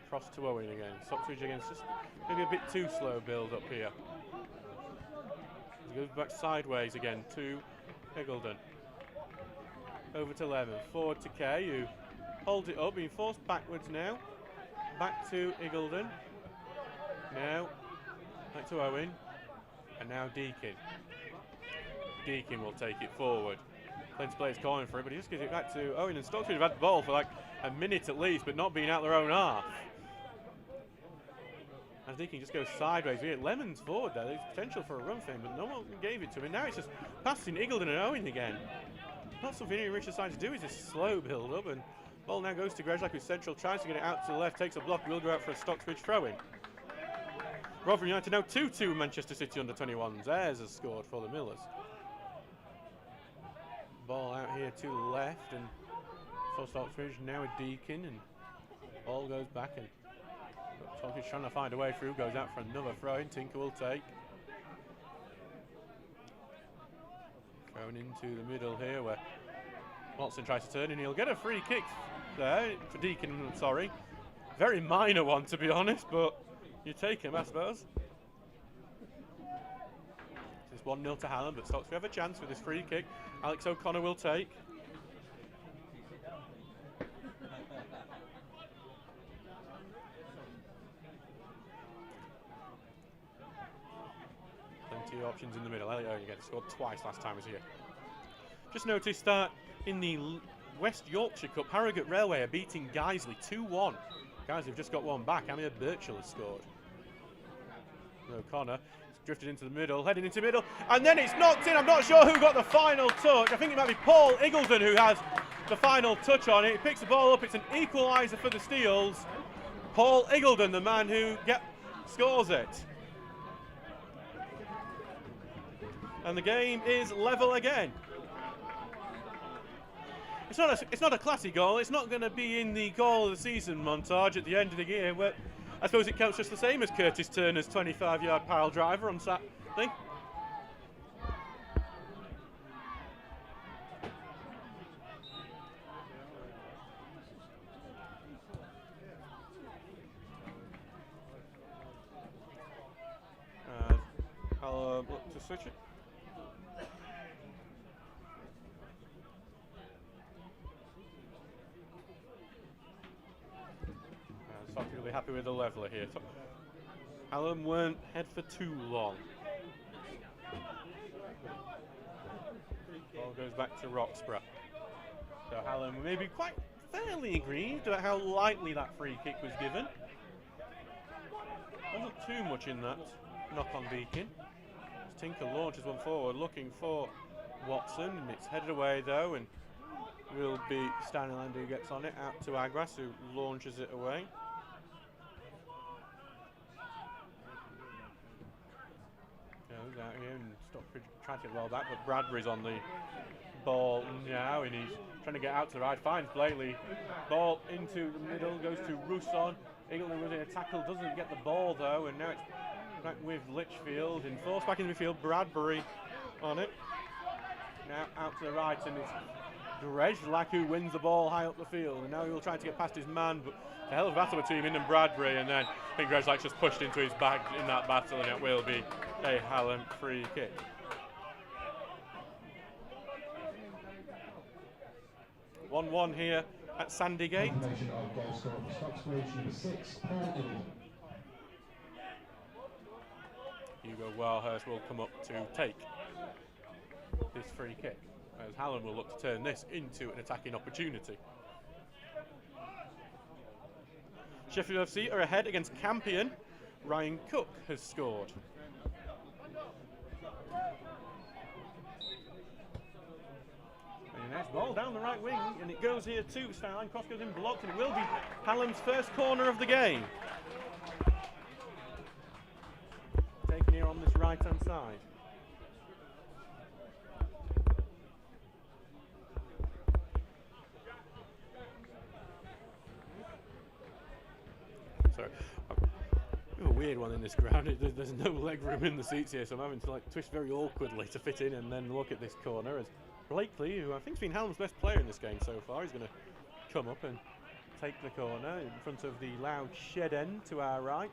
Cross to Owen again. Stocksbridge against just maybe a bit too slow build up here. He goes back sideways again to Iggulden. Over to Lemon. Forward to Kay, who holds it up, being forced backwards now. Back to Iggulden. Now back to Owen. And now Deakin. Deakin will take it forward. Plenty players calling for it, but he just gives it back to Owen. And Stocksbridge have had the ball for like a minute at least, but not being out their own half. As Deakin just goes sideways. We get Lemon's forward there. There's potential for a run for him, but no one gave it to him. And now it's just passing Iggulden and Owen again. Not something any Rich decided to do, is a slow build up. And ball now goes to Grezlak with central, tries to get it out to the left, takes a block, will go out for a Stocksbridge throw-in. Rotherham United now 2-2 Manchester City under-21s. Ayres has scored for the Millers. Ball out here to the left and for Stocksbridge, now with Deakin, and ball goes back and Stocksbridge trying to find a way through, goes out for another throw-in. Tinker will take. Thrown into the middle here where Watson tries to turn and he'll get a free kick there for Deakin, sorry. Very minor one to be honest, but you take him I suppose. It's 1-0 to Hallam, but Stocksbridge have a chance with this free kick. Alex O'Connor will take. Plenty of options in the middle. Elliot Owen scored twice last time he was here. Just noticed that in the West Yorkshire Cup, Harrogate Railway are beating Guiseley 2-1. Guiseley have just got one back. Amir Birchall has scored. O'Connor drifted into the middle, heading into the middle, and then it's knocked in. I'm not sure who got the final touch. I think it might be Paul Iggulden who has the final touch on it. He picks the ball up. It's an equaliser for the Steels. Paul Iggulden, the man who scores it. And the game is level again. It's not a classy goal. It's not going to be in the goal of the season montage at the end of the year, but I suppose it counts just the same as Curtis Turner's 25-yard pile driver on Saturday. to switch it. Stock really happy with the leveller here. Hallam weren't ahead for too long. Ball goes back to Roxburgh. So Hallam may be quite fairly aggrieved about how lightly that free kick was given. Wasn't too much in that knock on Beacon. Tinker launches one forward, looking for Watson, and it's headed away though, and will be Stanleyland who gets on it, out to Agras, who launches it away. Goes out here, and Stocksbridge trying to get well back, but Bradbury's on the ball now, and he's trying to get out to the right, finds Blakely, ball into the middle, goes to Rousson. Eagleton was in a tackle, doesn't get the ball though, and now it's back with Litchfield, and forced back in the midfield, Bradbury on it. Now out to the right, and it's Drejlak who wins the ball high up the field, and now he will try to get past his man, but it's a hell of a battle between him and Bradbury, and then I think Drejlak's just pushed into his bag in that battle, and it will be a Hallam free kick. One here at Sandygate. Confirmation of goal scorer for Stocksbridge, number 6, Paul Eagleton. Hugo Wildhurst will come up to take this free kick, as Hallam will look to turn this into an attacking opportunity. Sheffield FC are ahead against Campion. Ryan Cook has scored. And a nice ball down the right wing, and it goes here too. Styline cross goes in blocked, and it will be Hallam's first corner of the game. Taken here on this right hand side. Sorry. A weird one in this ground. There's no leg room in the seats here, so I'm having to like twist very awkwardly to fit in and then look at this corner as Blakely, who I think's been Hallam's best player in this game so far, is going to come up and take the corner in front of the loud shed end to our right.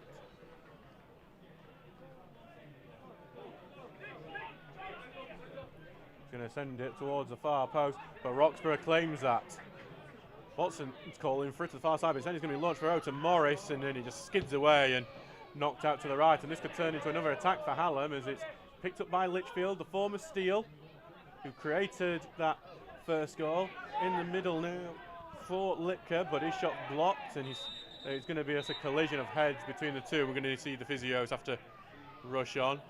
Going to send it towards the far post, but Roxburgh claims that. Watson is calling for it to the far side, but then he's going to be launched for to Morris, and then he just skids away and knocked out to the right. And this could turn into another attack for Hallam, as it's picked up by Litchfield, the former Steele, who created that first goal. In the middle now for Litka, but his shot blocked, and it's going to be a collision of heads between the two. We're going to see the physios have to rush on.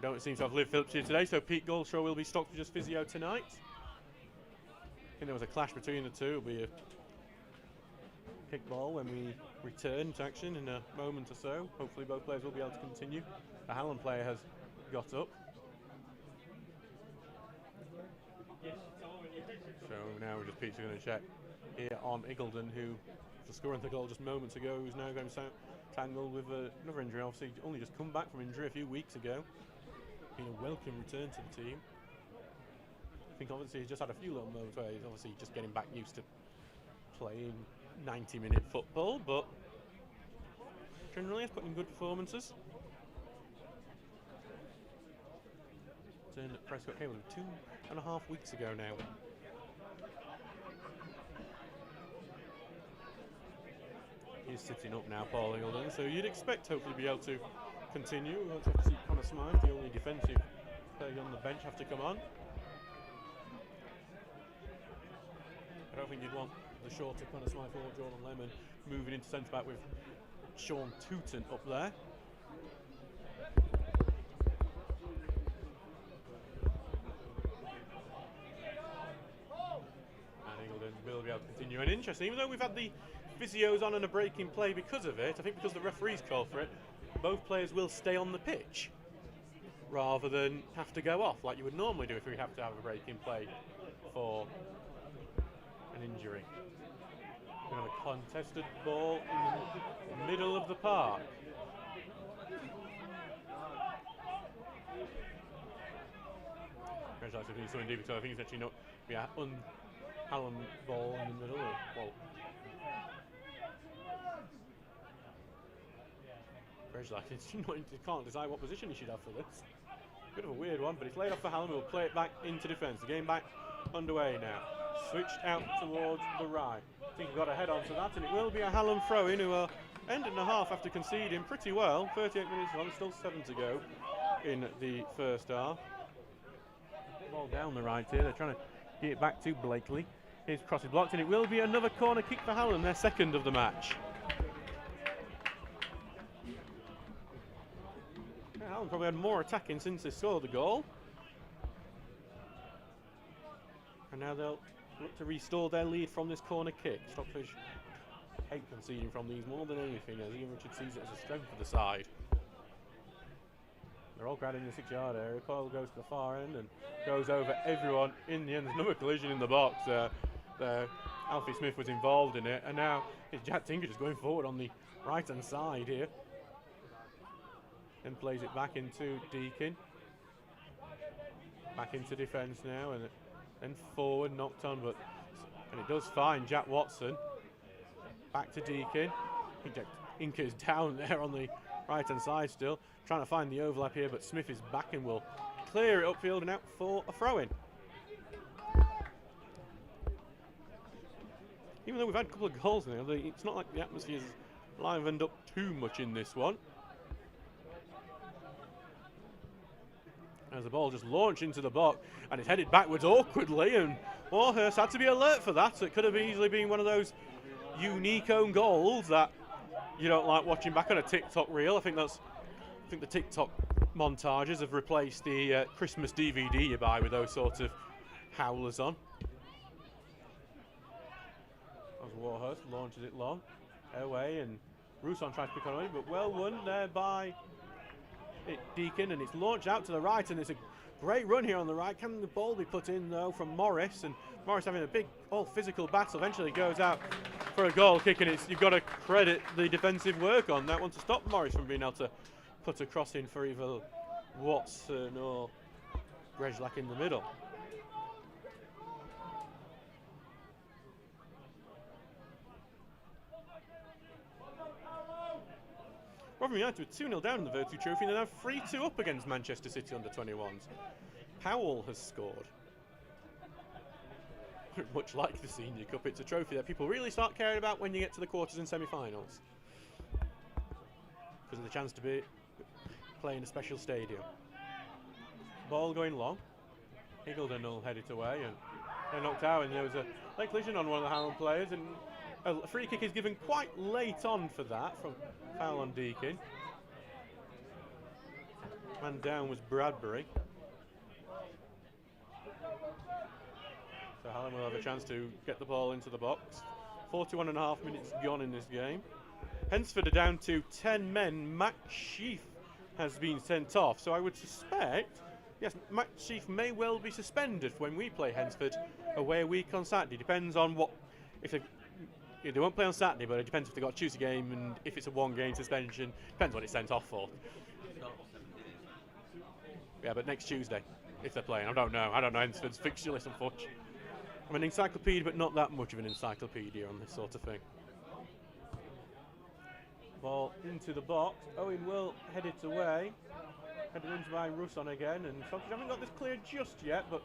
Don't seem to have Liv Phillips here today, so Pete Goldshaw will be Stocksbridge's physio tonight. I think there was a clash between the two. It'll be a kickball when we return to action in a moment or so. Hopefully both players will be able to continue. The Hallam player has got up. So now Pete's going to check here on Eagleton, who, after scoring the goal just moments ago, who's now going to tangle with another injury. Obviously only just come back from injury a few weeks ago. Been a welcome return to the team. I think obviously he's just had a few little moments where he's obviously just getting back used to playing 90-minute football, but generally he's putting in good performances. Turned at Prescott Cable 2.5 weeks ago now. He's sitting up now, Paul Eagleton, so you'd expect hopefully to be able to continue. We'll have to see Connor Smythe, the only defensive player on the bench, have to come on. I don't think you'd want the shorter Connor Smythe or Jordan Lemon moving into centre back with Sean Tooton up there. And Eagleton will be able to continue. And interesting, even though we've had the physios on and a break in play because of it, I think because the referees call for it, both players will stay on the pitch rather than have to go off like you would normally do if we have to have a break in play for an injury. We have a contested ball in the middle of the park. Very nice to do so indeed, because I think it's actually not Hallam ball in the middle. Well, Grejlak, he can't decide what position he should have for this. Bit of a weird one, but it's laid off for Hallam, who will play it back into defence. The game back underway now. Switched out towards the right. I think he got a head onto that, and it will be a Hallam throw-in, who are ending the half after conceding pretty well. 38 minutes on, still 7 to go in the first half. Ball down the right here, they're trying to get it back to Blakely. His cross is blocked, and it will be another corner kick for Hallam, their second of the match. Hallam probably had more attacking since they scored the goal. And now they'll look to restore their lead from this corner kick. Stocksbridge hate conceding from these more than anything, as Ian Richards sees it as a strength for the side. They're all crowded in the 6-yard area. Coyle goes to the far end and goes over everyone in the end. There's another collision in the box. Alfie Smith was involved in it, and now it's Jack Tinker just going forward on the right-hand side here. Then plays it back into Deakin. Back into defence now, and then forward, knocked on, and it does find Jack Watson. Back to Deakin. Inker's down there on the right-hand side still, trying to find the overlap here, but Smith is back and will clear it upfield and out for a throw-in. Even though we've had a couple of goals now, it's not like the atmosphere's livened up too much in this one. As the ball just launched into the box and it's headed backwards awkwardly, and Warhurst had to be alert for that. So it could have easily been one of those unique own goals that you don't like watching back on a TikTok reel. I think the TikTok montages have replaced the Christmas DVD you buy with those sorts of howlers on. As Warhurst launches it long away, and Rousson tries to pick on it, but well won there by Deakin, and it's launched out to the right, and it's a great run here on the right. Can the ball be put in though from Morris? And Morris having a big all physical battle, eventually goes out for a goal kick, and you've got to credit the defensive work on that one to stop Morris from being able to put a cross in for either Watson or Grejlak in the middle. Rotherham United were 2-0 down in the Virtue Trophy, and they're now 3-2 up against Manchester City under-21s. Powell has scored. Much like the Senior Cup, it's a trophy that people really start caring about when you get to the quarters and semi-finals, because of the chance to be playing a special stadium. Ball going long. Higgledon will head it away, and they're knocked out, and there was a late collision on one of the Hallam players, and a free kick is given quite late on for that, from foul on Deakin. Man down was Bradbury. So Hallam will have a chance to get the ball into the box. 41.5 minutes gone in this game. Hensford are down to 10 men. Matt Sheaf has been sent off, so I would suspect, yes, Matt Sheaf may well be suspended when we play Hensford away a week on Saturday. Depends on what, if they won't play on Saturday, but it depends if they've got to choose a game, and if it's a one-game suspension, depends what it's sent off for. Yeah, but next Tuesday, if they're playing, I don't know Hensford's fixture list, unfortunately. I'm an encyclopedia, but not that much of an encyclopedia on this sort of thing. Ball into the box. Owen will head it away. Headed into by Rousson again, and Stockbridge haven't got this clear just yet, but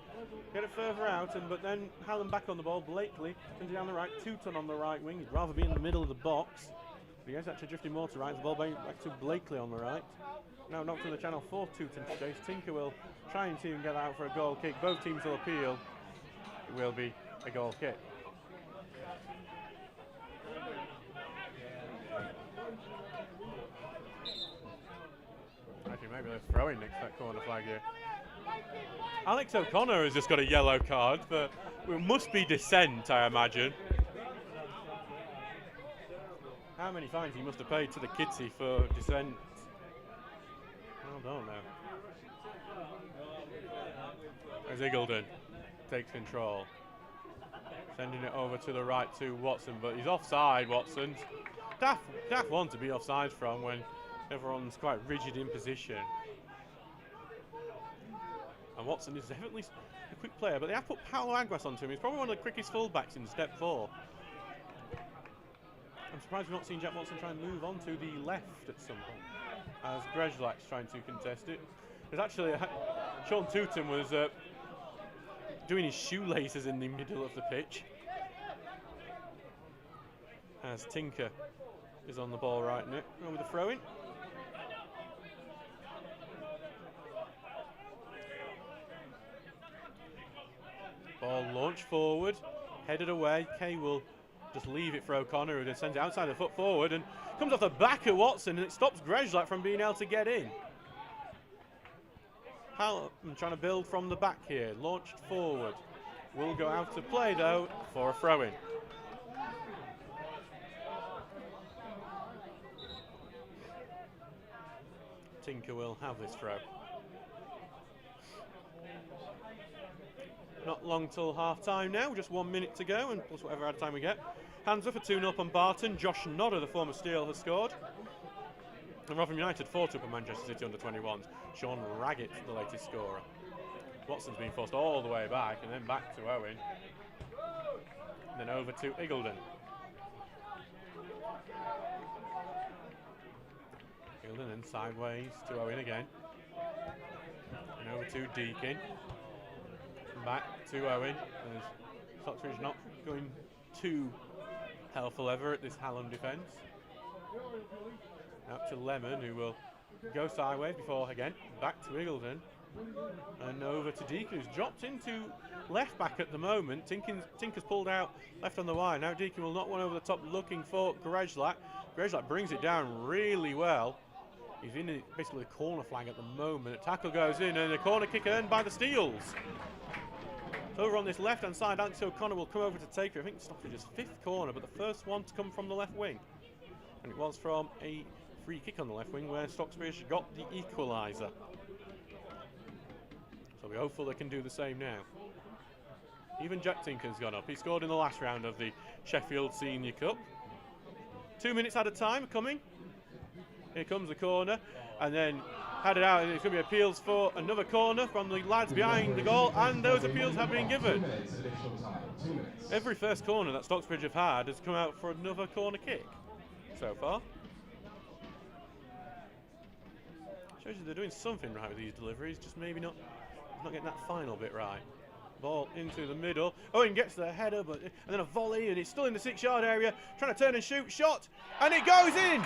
get it further out, but then Hallam back on the ball. Blakely sends it down the right, Tooton on the right wing. He'd rather be in the middle of the box, but he is actually drifting more to right. The ball back to Blakely on the right. Now knocked to the channel for Tooton to chase. Tinker will try and see him get out for a goal kick. Both teams will appeal. It will be a goal kick. Actually, maybe they're throwing next to that corner flag here. Alex O'Connor has just got a yellow card, but it must be dissent, I imagine. How many fines he must have paid to the kitty for dissent? I don't know. As Higgledon takes control. Sending it over to the right to Watson, but he's offside, Watson. Daft one to be offside from when everyone's quite rigid in position. And Watson is definitely a quick player, but they have put Paulo Aguas onto him. He's probably one of the quickest fullbacks in step 4. I'm surprised we've not seen Jack Watson try and move on to the left at some point. as Grezlak's trying to contest it. There's actually Sean Tooton was doing his shoelaces in the middle of the pitch as Tinker is on the ball right now. On with the throw in. Ball launched forward, headed away. Kay will just leave it for O'Connor, who then sends it outside the foot forward and comes off the back of Watson, and it stops Grezlak from being able to get in. Hallam trying to build from the back here, launched forward. Will go out to play though for a throw-in. Tinker will have this throw. Not long till half time now, just 1 minute to go, and plus whatever added time we get. Hands up for 2-0 up on Barton. Josh Nodder, the former Steel, has scored. And Rotherham United 4-2 up on Manchester City under 21s. Sean Raggett, the latest scorer. Watson's been forced all the way back, and then back to Owen. And then over to Eagledon. Eagledon then sideways to Owen again. And over to Deakin. Back to Owen, as Stocksbridge not going too helpful ever at this Hallam defence. Out to Lemon, who will go sideways before again back to Eagledon, and over to Deakin, who's dropped into left back at the moment. Tinker's pulled out left on the wide. Now Deakin will knock one over the top, looking for Grezlak. Grezlak brings it down really well. He's in basically the corner flag at the moment. A tackle goes in, and a corner kick earned by the Steels. Over on this left-hand side, Alex O'Connor will come over to take it. I think Stockbridge's 5th corner, but the first one to come from the left wing. And it was from a free kick on the left wing where Stocksbridge got the equaliser. So we're hopeful they can do the same now. Even Jack Tinker's gone up. He scored in the last round of the Sheffield Senior Cup. 2 minutes at a time coming. Here comes the corner, and then had it out, and it's going to be appeals for another corner from the lads behind the goal, and those appeals have been given. Every first corner that Stocksbridge have had has come out for another corner kick so far. Shows you they're doing something right with these deliveries, just maybe not getting that final bit right. Ball into the middle. Owen gets the header, and then a volley, and it's still in the 6-yard area, trying to turn and shoot, shot, and it goes in!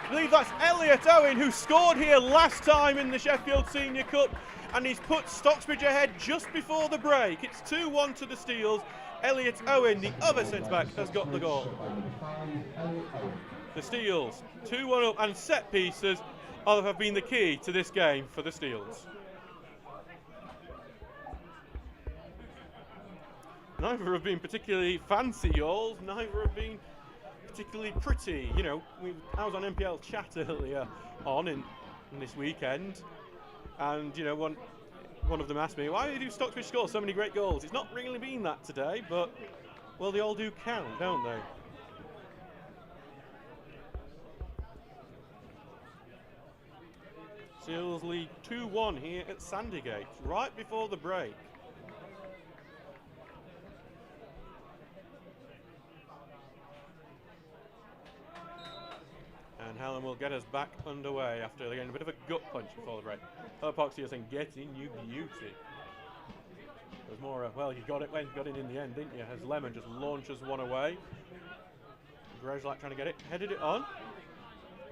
I believe that's Elliot Owen, who scored here last time in the Sheffield Senior Cup, and he's put Stocksbridge ahead just before the break. It's 2-1 to the Steels. Elliot Owen, the other centre-back, has got the goal. The Steels, 2-1 up, and set pieces have been the key to this game for the Steels. Neither have been particularly fancy goals, neither have been particularly pretty. You know, I was on NPL chat earlier on in this weekend, and you know, one of them asked me, why do Stocksbridge score so many great goals? It's not really been that today, but well, they all do count, don't they? Steels lead 2-1 here at Sandygate, right before the break. And Hallam will get us back underway after getting a bit of a gut punch before the break. Epoxy saying, get in, you beauty. It was more, well, you got it in the end, didn't you? As Lemon just launches one away. Grezlak trying to get it, headed it on.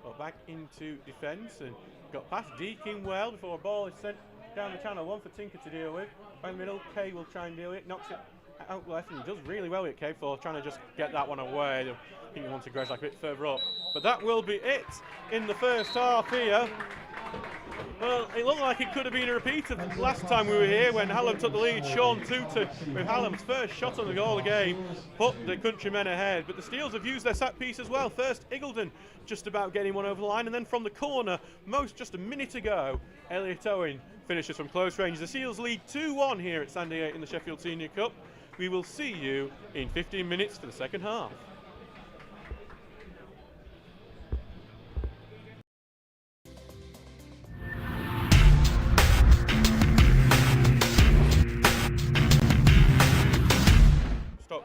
Got back into defence and got past Deakin well before a ball is sent down the channel. One for Tinker to deal with. By the middle, Kay will try and deal with it, knocks it out left, and he does really well with Kay for trying to just get that one away. I think he wanted Grezlak a bit further up. But that will be it in the first half here. Well, it looked like it could have been a repeat of last time we were here when Hallam took the lead. Sean Tooter, with Hallam's first shot on the goal of the game, put the countrymen ahead. But the Steels have used their set piece as well. First, Eagledon just about getting one over the line, and then from the corner, just a minute ago, Elliot Owen finishes from close range. The Steels lead 2-1 here at Sandygate in the Sheffield Senior Cup. We will see you in 15 minutes for the second half.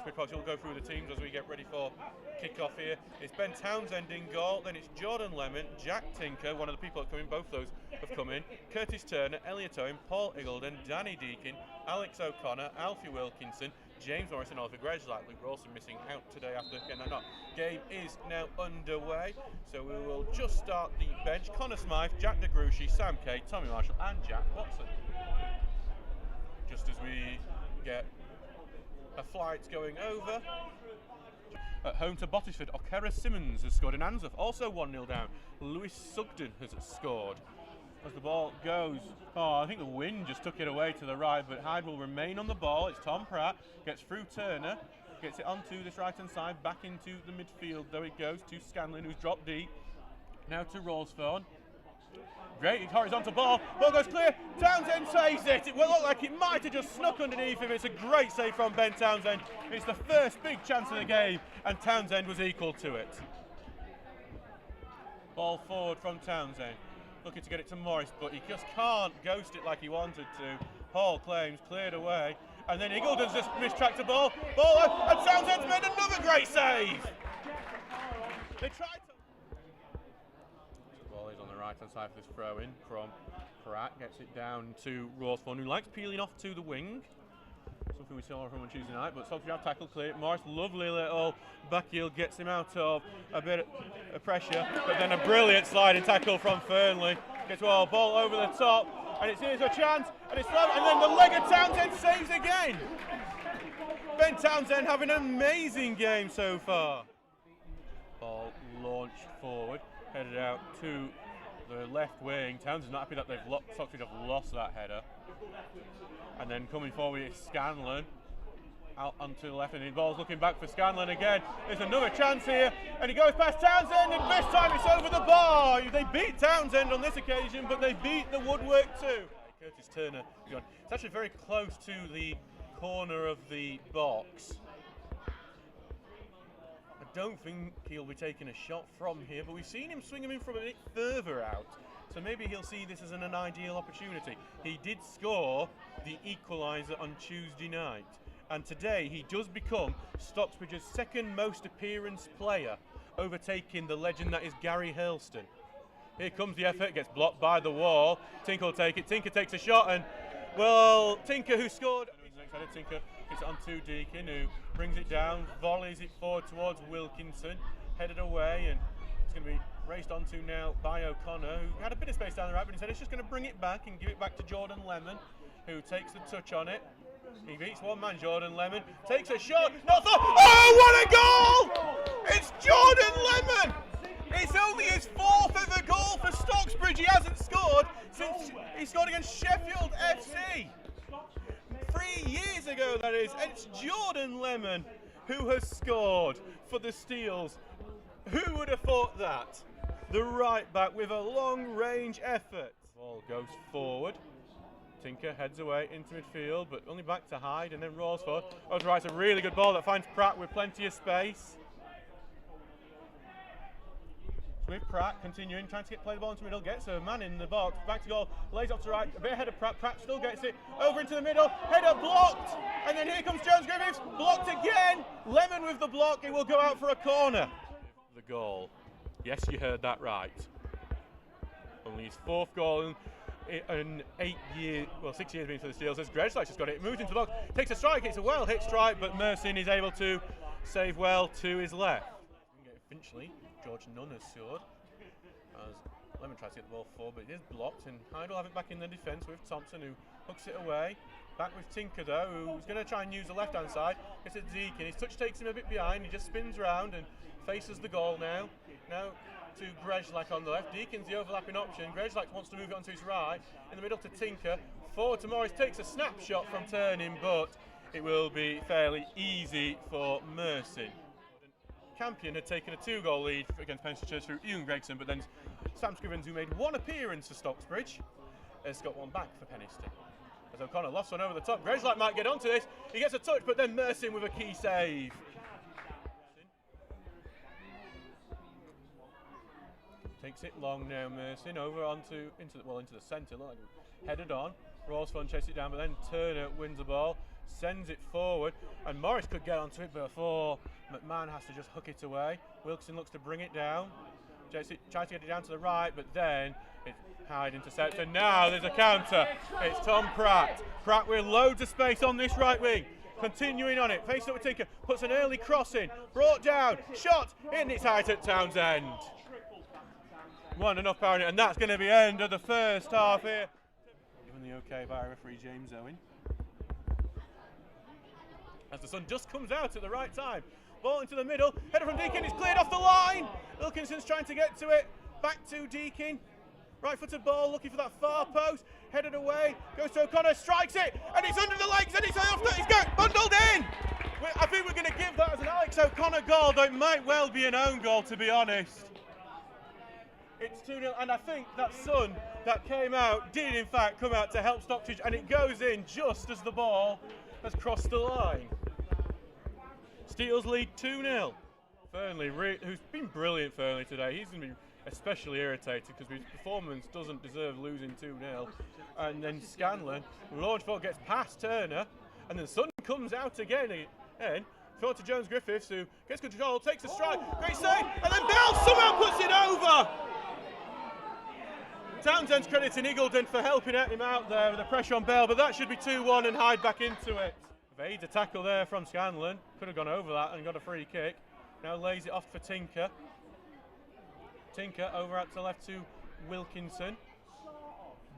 Stocksbridge Park. We'll go through the teams as we get ready for kick-off here. It's Ben Townsend in goal, then it's Jordan Lemon, Jack Tinker, one of the people that come in, both those have come in, Curtis Turner, Elliot Owen, Paul Iggulden, Danny Deakin, Alex O'Connor, Alfie Wilkinson, James Morrison, Oliver Greshlight. Luke Rawson missing out today after getting that knock. Game is now underway, so we will just start the bench. Connor Smythe, Jack DeGruchy, Sam Kay, Tommy Marshall and Jack Watson. Just as we get a flight going over. At home to Bottisford, O'Kara Simmons has scored in Answorth, also 1-0 down. Lewis Sugden has scored. As the ball goes, I think the wind just took it away to the right, but Hyde will remain on the ball. It's Tom Pratt, gets through Turner, gets it onto this right-hand side, back into the midfield, though it goes to Scanlon, who's dropped deep. Now to Rawsthorne. Great horizontal ball goes clear, Townsend saves it. It will look like it might have just snuck underneath him. It's a great save from Ben Townsend. It's the first big chance of the game, and Townsend was equal to it. Ball forward from Townsend. Looking to get it to Morris, but he just can't ghost it like he wanted to. Hall claims, cleared away, and then Iggulden's just mistracked the ball out, and Townsend's made another great save. They tried to... The ball is on the right-hand side for this throw-in from Pratt, gets it down to Rawsthorne, who likes peeling off to the wing. Something we saw from on Tuesday night, but Stocksbridge have tackle clear. Morris, lovely little back heel, gets him out of a bit of pressure, but then a brilliant sliding tackle from Fernley. Gets ball over the top, and here's a chance, and it's slow, and then the leg of Townsend saves again. Ben Townsend having an amazing game so far. Ball launched forward, headed out to the left wing. Townsend's not happy that Stocksbridge have lost that header. And then coming forward is Scanlon, out onto the left, and the ball's looking back for Scanlon again. There's another chance here, and he goes past Townsend, and this time it's over the bar. They beat Townsend on this occasion, but they beat the woodwork too. Curtis Turner, it's actually very close to the corner of the box. I don't think he'll be taking a shot from here, but we've seen him swing him in from a bit further out. So maybe he'll see this as an ideal opportunity. He did score the equaliser on Tuesday night, and today he does become Stocksbridge's second most appearance player, overtaking the legend that is Gary Hurlston. Here comes the effort, gets blocked by the wall. Tinker will take it. Tinker takes a shot, and well, Tinker, who scored, Tinker gets it onto Deakin, who brings it down, volleys it forward towards Wilkinson, headed away, and it's going to be raced onto now by O'Connor, who had a bit of space down the right, but instead it's just going to bring it back and give it back to Jordan Lemon, who takes the touch on it. He beats one man, Jordan Lemon, takes a shot, not thought, oh, what a goal! It's Jordan Lemon! It's only his fourth ever goal for Stocksbridge. He hasn't scored since he scored against Sheffield FC 3 years ago, that is. And it's Jordan Lemon who has scored for the Steels. Who would have thought that? The right back with a long range effort. Ball goes forward. Tinker heads away into midfield, but only back to Hyde, and then Rawsthorne. Oh, right, it's a really good ball that finds Pratt with plenty of space. With Pratt continuing, trying to play the ball into the middle, gets a man in the box, back to goal, lays off to right, a bit ahead of Pratt, Pratt still gets it, over into the middle, header blocked, and then here comes Jones Griffiths, blocked again, Lemon with the block, it will go out for a corner. The goal, yes, you heard that right. Only his fourth goal in 8 years, well 6 years being for the Steels, as Greshlight just got it, moves into the box, takes a strike, it's a well hit strike, but Mersin is able to save well to his left. Finchley, George Nunn has scored, as Lemon tries to get the ball forward, but it is blocked, and Hyde will have it back in the defence with Thompson, who hooks it away. Back with Tinker though, who's going to try and use the left hand side. It's at Deakin, his touch takes him a bit behind, he just spins round and faces the goal now. Now to Greshlight on the left, Deakin's the overlapping option, Greshlight wants to move it onto his right, in the middle to Tinker, forward to Morris, takes a snapshot from turning, but it will be fairly easy for Mersin. Campion had taken a 2-goal lead against Penistone through Ian Gregson, but then Sam Scrivens, who made one appearance for Stocksbridge, has got one back for Penistone. As O'Connor lost one over the top, Greshlight might get onto this, he gets a touch, but then Mersin with a key save. Takes it long now, Mersin, over into the centre, like headed on. Rawsthorne chases it down, but then Turner wins the ball. sends it forward, and Morris could get onto it before McMahon has to just hook it away. Wilkinson looks to bring it down, tries to get it down to the right, but then it's Hyde intercepts, and now there's a counter. It's Tom Pratt. Pratt with loads of space on this right wing. Continuing on it, facing up with Tinker, puts an early cross in, brought down, shot, in its height at Townsend. One enough power in it, and that's going to be end of the first half here. Given the okay by referee James Owen. As the sun just comes out at the right time. Ball into the middle, header from Deakin, it's cleared off the line. Wilkinson's trying to get to it, back to Deakin. Right-footed ball, looking for that far post, headed away, goes to O'Connor, strikes it, and it's under the legs, and it's off, he's got bundled in! I think we're going to give that as an Alex O'Connor goal, though it might well be an own goal, to be honest. It's 2-0, and I think that sun that came out did, in fact, come out to help Stocksbridge, and it goes in just as the ball has crossed the line. Steels lead 2-0. Fernley, who's been brilliant, Fernley, today, he's going to be especially irritated because his performance doesn't deserve losing 2-0. And then Scanlon, Launchford gets past Turner, and then Sun comes out again. Forward to Jones Griffiths, who gets control, takes a strike, great save, and then Bell somehow puts it over! Townsend's crediting Eagledon for helping him out there with the pressure on Bell, but that should be 2-1 and Hyde back into it. Evades a tackle there from Scanlon, could have gone over that and got a free kick. Now lays it off for Tinker. Tinker over out to the left to Wilkinson.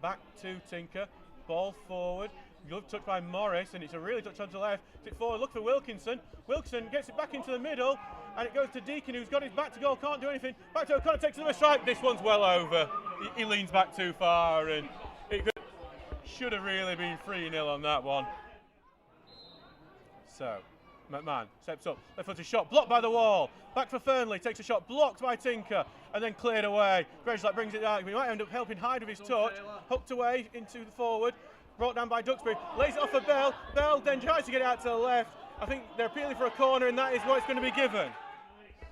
Back to Tinker. Ball forward. Glove touch by Morris, and it's a really touch on the left. It's forward. Look for Wilkinson. Wilkinson gets it back into the middle, and it goes to Deakin, who's got his back to goal, can't do anything. Back to O'Connor, takes another strike. This one's well over. He leans back too far, and it should have really been 3-0 on that one. So, McMahon steps up, left footed shot, blocked by the wall. Back for Fernley, takes a shot, blocked by Tinker, and then cleared away. Gresham brings it down. We might end up helping Hyde with his touch. Hooked away into the forward, brought down by Duxbury. Lays it off for Bell. Bell then tries to get it out to the left. I think they're appealing for a corner, and that is what it's going to be given.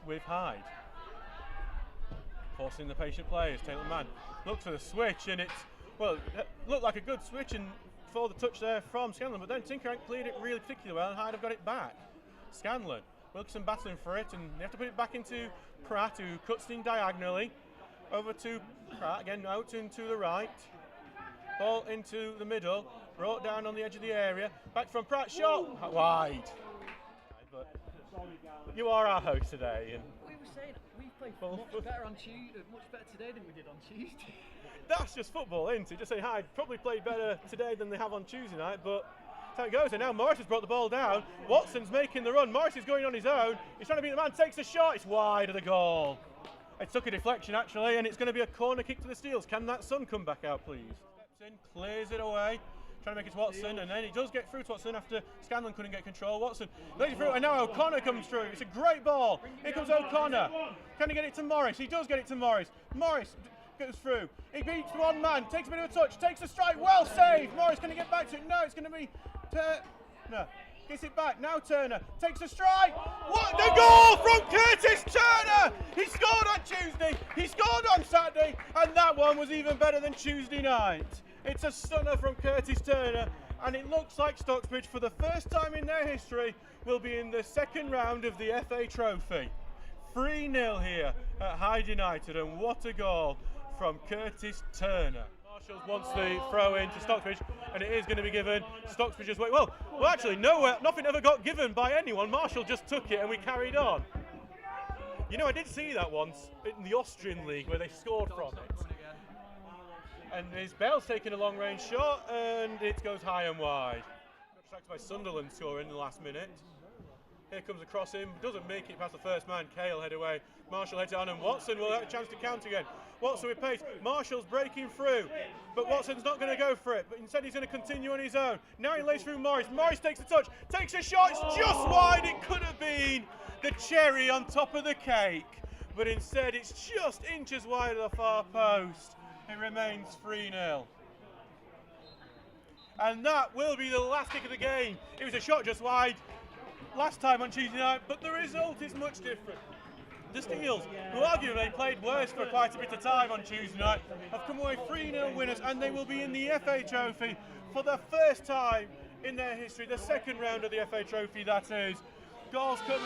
With Hyde. Forcing the patient players. Taylor Mann looks for the switch, and it's, well, it looked like a good switch and for the touch there from Scanlon, but then Tinker ain't cleared it really particularly well, and Hyde have got it back. Scanlon, Wilkinson battling for it, and they have to put it back into Pratt, who cuts in diagonally. Over to Pratt, again out into the right. Ball into the middle, brought down on the edge of the area. Back from Pratt, shot, wide. But you are our host today. And we were saying we played much better on Tuesday, much better today than we did on Tuesday. That's just football, isn't it? Just saying Hyde probably played better today than they have on Tuesday night, but that's how it goes. And now Morris has brought the ball down. Watson's making the run. Morris is going on his own. He's trying to beat the man, takes a shot. It's wide of the goal. It took a deflection, actually, and it's going to be a corner kick to the Steels. Can that Sun come back out, please? Steps in, clears it away. Trying to make it to Watson, and then it does get through to Watson after Scanlon couldn't get control. Watson lays it through, and now O'Connor comes through. It's a great ball. Here comes O'Connor. Can he get it to Morris? He does get it to Morris. Morris goes through. He beats one man, takes a bit of a touch, takes a strike. Well saved. Morris, can he get back to it? No, it's going to be Turner. Gets it back. Now Turner takes a strike. What the goal from Curtis Turner! He scored on Tuesday. He scored on Saturday, and that one was even better than Tuesday night. It's a stunner from Curtis Turner, and it looks like Stocksbridge, for the first time in their history, will be in the second round of the FA Trophy. 3-0 here at Hyde United, and what a goal from Curtis Turner. Marshall wants the throw in to Stocksbridge, and it is going to be given. Stocksbridge's way. Well, actually, nothing ever got given by anyone. Marshall just took it, and we carried on. You know, I did see that once in the Austrian League where they scored from it. And his Bell's taking a long range shot, and it goes high and wide. Distracted by Sunderland scoring in the last minute. Here comes across him, doesn't make it past the first man. Cale head away. Marshall heads it on, and Watson will have a chance to count again. Watson with pace. Marshall's breaking through, but Watson's not going to go for it. But instead, he's going to continue on his own. Now he lays through Morris. Morris takes a touch, takes a shot. It's just wide. It could have been the cherry on top of the cake, but instead, it's just inches wide of the far post. It remains 3-0. And that will be the last kick of the game. It was a shot just wide last time on Tuesday night, but the result is much different. The Steels, who arguably played worse for quite a bit of time on Tuesday night, have come away 3-0 winners, and they will be in the FA Trophy for the first time in their history, the second round of the FA Trophy, that is. Goals coming.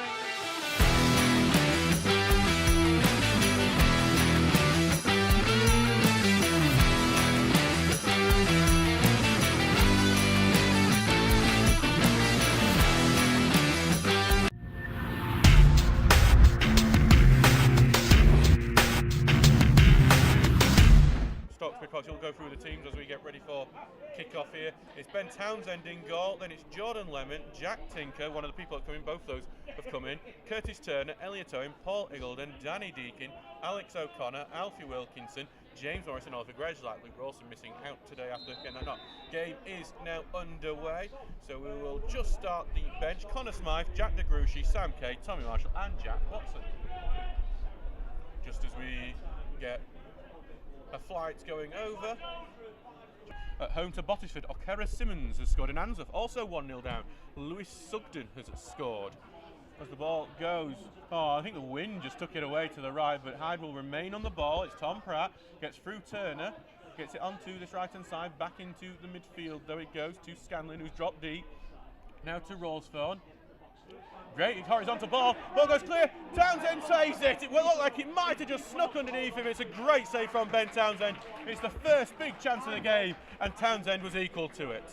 Stocksbridge will go through the teams as we get ready for kick-off here. It's Ben Townsend in goal, then it's Jordan Lemon, Jack Tinker, one of the people that come in, both those have come in, Curtis Turner, Elliot Owen, Paul Iggulden, Danny Deakin, Alex O'Connor, Alfie Wilkinson, James Morrison, Oliver Greshlight. Luke Rawson missing out today after getting that knock. Game is now underway, so we will just start the bench. Connor Smythe, Jack DeGruchy, Sam Kay, Tommy Marshall and Jack Watson. Just as we get a flight going over. At home to Bottisford, O'Kara Simmons has scored in Answorth, also 1-0 down. Lewis Sugden has scored. As the ball goes, I think the wind just took it away to the right, but Hyde will remain on the ball. It's Tom Pratt, gets through Turner, gets it onto this right-hand side, back into the midfield, though it goes to Scanlon, who's dropped deep. Now to Rawsthorne. Great horizontal ball goes clear, Townsend saves it. It will look like it might have just snuck underneath him. It's a great save from Ben Townsend. It's the first big chance of the game and Townsend was equal to it.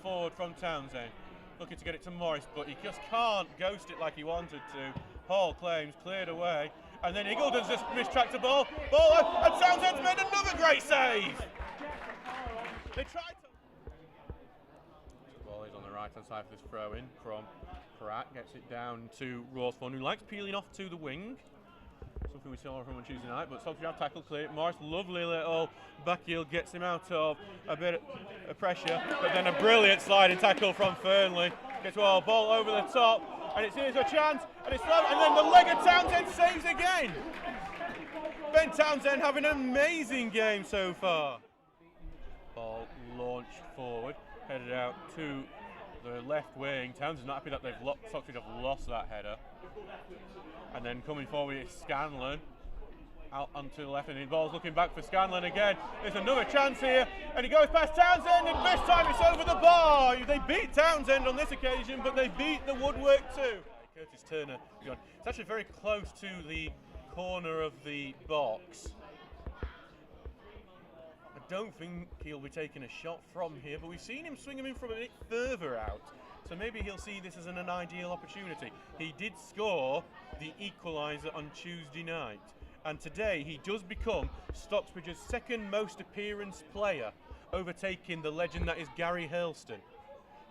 Forward from Townsend, looking to get it to Morris, but he just can't ghost it like he wanted to. Hall claims, cleared away, and then Iggulden's just mistracked the ball, and Townsend's made another great save. They tried to... on the right hand side for this throw in from Pratt, gets it down to Rawsthorne, who likes peeling off to the wing, something we saw from on Tuesday night, but Stocksbridge have tackle clear. Morris, lovely little back heel, gets him out of a bit of pressure, but then a brilliant sliding tackle from Fernley, gets a ball over the top, and here's a chance, and it's slow, and then the leg of Townsend saves again. Ben Townsend having an amazing game so far. Ball launched forward, headed out to the left wing. Townsend's not happy that Stocksbridge have lost that header. And then coming forward is Scanlon. Out onto the left, and the ball's looking back for Scanlon again. There's another chance here, and he goes past Townsend, and this time it's over the bar. They beat Townsend on this occasion, but they beat the woodwork too. Curtis Turner, it's actually very close to the corner of the box. I don't think he'll be taking a shot from here, but we've seen him swing him in from a bit further out, so maybe he'll see this as an ideal opportunity. He did score the equaliser on Tuesday night, and today he does become Stocksbridge's second most appearance player, overtaking the legend that is Gary Hurlston.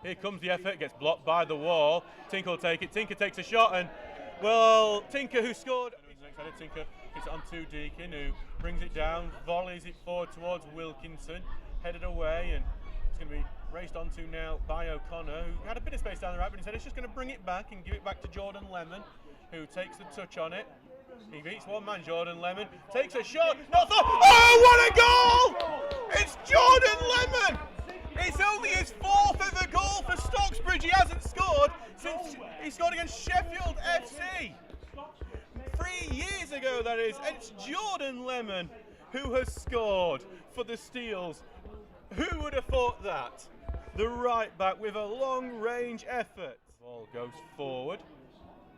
Here comes the effort, gets blocked by the wall. Tinker will take it. Tinker takes a shot, and well, Tinker, who scored, Tinker gets it onto Deakin, who brings it down, volleys it forward towards Wilkinson, headed away, and it's going to be raced onto now by O'Connor, who had a bit of space down the right, but instead it's just going to bring it back and give it back to Jordan Lemon, who takes the touch on it. He beats one man, Jordan Lemon, takes a shot, what a goal! It's Jordan Lemon! It's only his fourth ever goal for Stocksbridge. He hasn't scored since he scored against Sheffield FC. 3 years ago, that is. And it's Jordan Lemon who has scored for the Steels. Who would have thought that? The right back with a long range effort. Ball goes forward.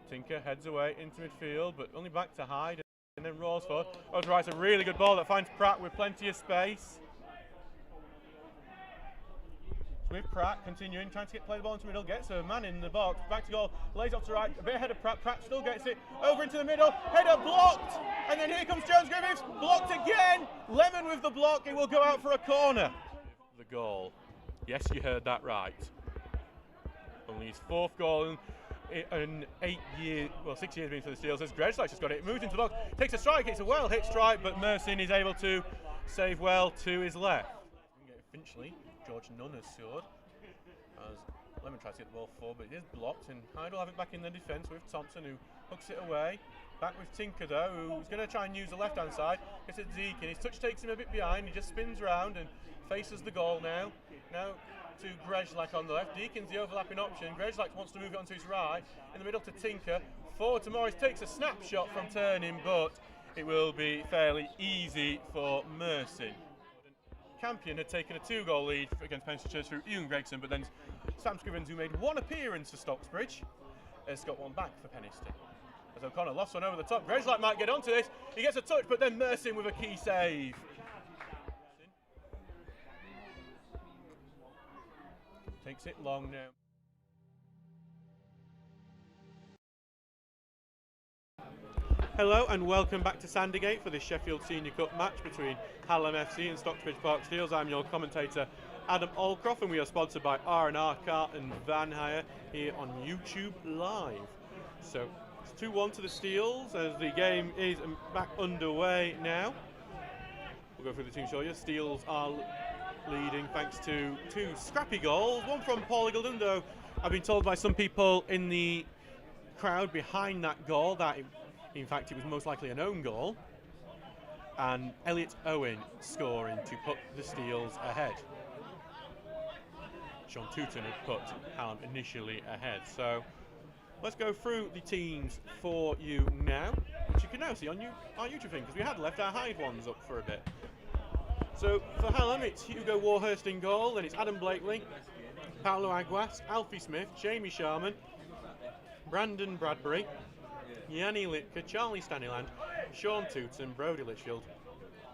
Tinker heads away into midfield, but only back to Hyde. And then Rawsthorne. It's a really good ball that finds Pratt with plenty of space. With Pratt continuing, trying to play the ball into the middle, gets a man in the box, back to goal, lays off to right, a bit ahead of Pratt, Pratt still gets it, over into the middle, header blocked, and then here comes Jones Griffiths, blocked again, Lemon with the block, it will go out for a corner. The goal, yes, you heard that right. Only his fourth goal in 8 years, well 6 years being for the Steels, as Greshlight just got it, moves into the box, takes a strike, it's a well hit strike, but Mersin is able to save well to his left. Finchley. George Nunn has scored as Lemon tries to get the ball forward, but it is blocked, and Hyde will have it back in the defence with Thompson, who hooks it away. Back with Tinker though, who's going to try and use the left hand side. Gets it Deakin, his touch takes him a bit behind, he just spins round and faces the goal now. Now to Greshlight on the left, Deakin's the overlapping option, Greshlight wants to move it onto his right, in the middle to Tinker, forward to Morris, takes a snapshot from turning, but it will be fairly easy for Mersin. Campion had taken a 2-goal lead against Penshurst through Ian Gregson, but then Sam Scrivens, who made 1 appearance for Stocksbridge, has got 1 back for Penistone. As O'Connor lost one over the top. Grayslake might get onto this. He gets a touch, but then Mersin with a key save. Takes it long now. Hello and welcome back to Sandygate for this Sheffield Senior Cup match between Hallam FC and Stocksbridge Park Steels. I'm your commentator Adam Allcroft, and we are sponsored by R&R Car and Van Hire here on YouTube Live. So it's 2-1 to the Steels as the game is back underway now. We'll go through the team show you. Steels are leading thanks to 2 scrappy goals, one from Paul Iggulden, though I've been told by some people in the crowd behind that goal that in fact it was most likely an own goal, and Elliot Owen scoring to put the Steels ahead. Sean Tooton had put Hallam initially ahead. So let's go through the teams for you now, which you can now see on our YouTube thing, because we had left our Hive ones up for a bit. So for Hallam, it's Hugo Warhurst in goal, then it's Adam Blakely, Paolo Aguas, Alfie Smith, Jamie Sharman, Brandon Bradbury, Yanni Litka, Charlie Staniland, Sean Tooton, Brodie Litchfield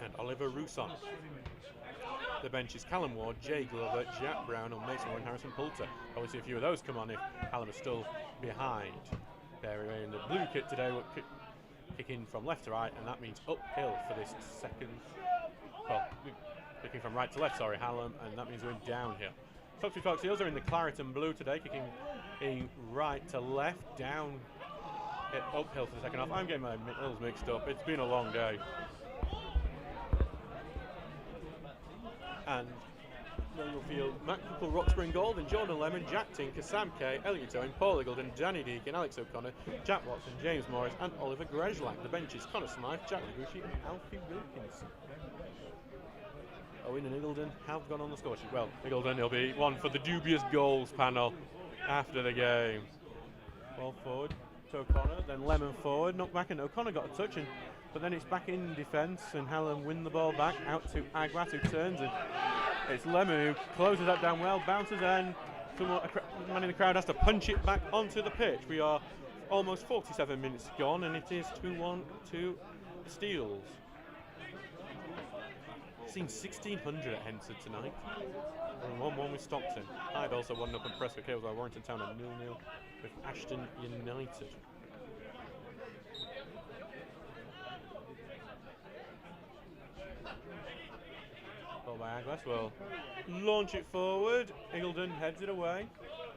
and Oliver Rousson. The bench is Callum Ward, Jay Glover, Jack Brown and Mason Warren, Harrison Poulter. Obviously a few of those come on if Hallam is still behind. They're in the blue kit today, will kicking from left to right, and that means uphill for this second. Well, kicking from right to left, sorry, Hallam, and that means we're downhill. Stocksbridge Park Steels are in the claret and blue today, kicking in right to left, down uphill for the second half. I'm getting my middles mixed up. It's been a long day. And Field, Matt Cookle, Roxburgh in goal, then Jordan Lemon, Jack Tinker, Sam Kay, Elliot Owen, Paul Iggulden, Danny Deacon, Alex O'Connor, Jack Watson, James Morris and Oliver Grejlak. The bench is Connor Smythe, Jack Lagushi and Alfie Wilkinson. Owen and Iggulden have gone on the score sheet. Well, Iggulden will be one for the dubious goals panel after the game. Ball forward to O'Connor, then Lemon forward, knocked back, and O'Connor got a touch, but then it's back in defence, and Hallam win the ball back out to Aguas, who turns, and it's Lemon who closes that down well, bounces, and a man in the crowd has to punch it back onto the pitch. We are almost 47 minutes gone, and it is 2-1 to the Steels. Seen 1,600 at Hensford tonight, and 1-1 with Stockton. Hyde also 1-0 in Prescott Cales, while Warrington Town are 0-0 with Ashton United. Ball by Aguas will launch it forward. Iggulden heads it away.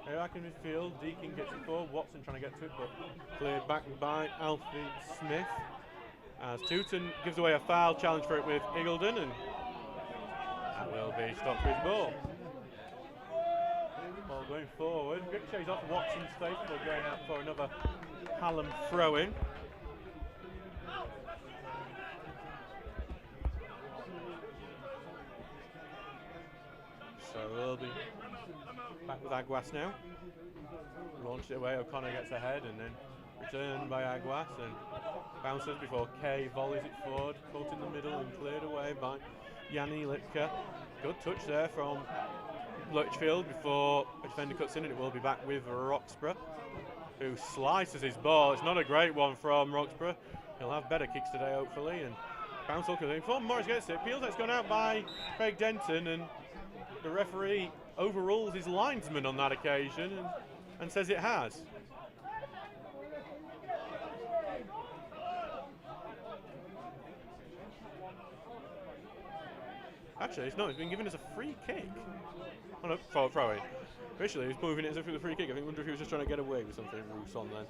Back in midfield, Deacon gets it forward. Watson trying to get to it, but cleared back by Alfie Smith. As Tooton gives away a foul challenge for it with Iggulden, and that will be Stockbridge ball. Ball going forward. Ricochets off Watson's face before going out for another Hallam throw-in. So we'll be back with Aguas now. Launched it away, O'Connor gets ahead and then returned by Aguas and bounces before Kay volleys it forward, caught in the middle and cleared away by Yanni Litka. Good touch there from Litchfield before a defender cuts in, and it will be back with Roxburgh, who slices his ball. It's not a great one from Roxburgh. He'll have better kicks today, hopefully. And bounce all in. Before Morris gets it, Peels, that's gone out by Craig Denton, and the referee overrules his linesman on that occasion and says it has. Actually, it's not. He's been given us a free kick. Oh no, throw in. Officially, he's moving it as if it was a free kick. I wonder if he was just trying to get away with something. Rousson then.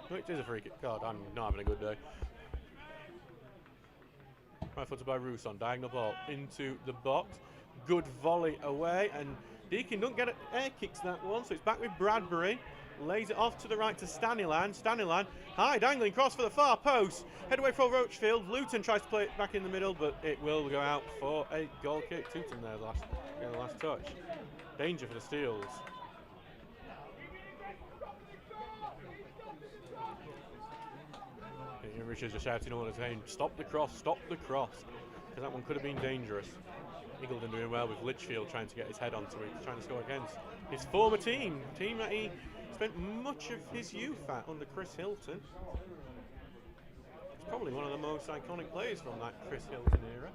No, it is a free kick. God, I'm not having a good day. Right footed by Rousson. Diagonal ball into the box. Good volley away, and Deacon don't get air kicks that one, so it's back with Bradbury. Lays it off to the right to Staniland. Staniland, high dangling cross for the far post. Head away for Roachfield. Luton tries to play it back in the middle, but it will go out for a goal kick. Tooton there the last touch. Danger for the Steels. Richards are shouting all the time, stop the cross, stop the cross. because that one could have been dangerous. Eagledon doing well with Litchfield trying to get his head onto it, trying to score against his former team that he spent much of his youth at under Chris Hilton. It's probably one of the most iconic players from that Chris Hilton era.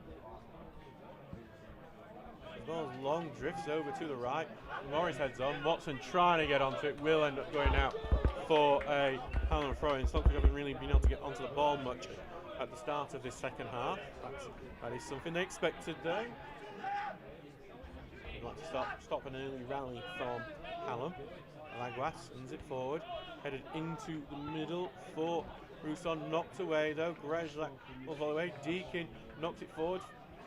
The ball long drifts over to the right. Morris heads on. Watson trying to get onto it, will end up going out for a Hallam throw-in. Stocksbridge haven't really been able to get onto the ball much at the start of this second half. That is something they expected there. I'd like to stop an early rally from Hallam. Laguas sends it forward, headed into the middle for Rousson, knocked away though. Grezlak will follow away. Deakin knocks it forward,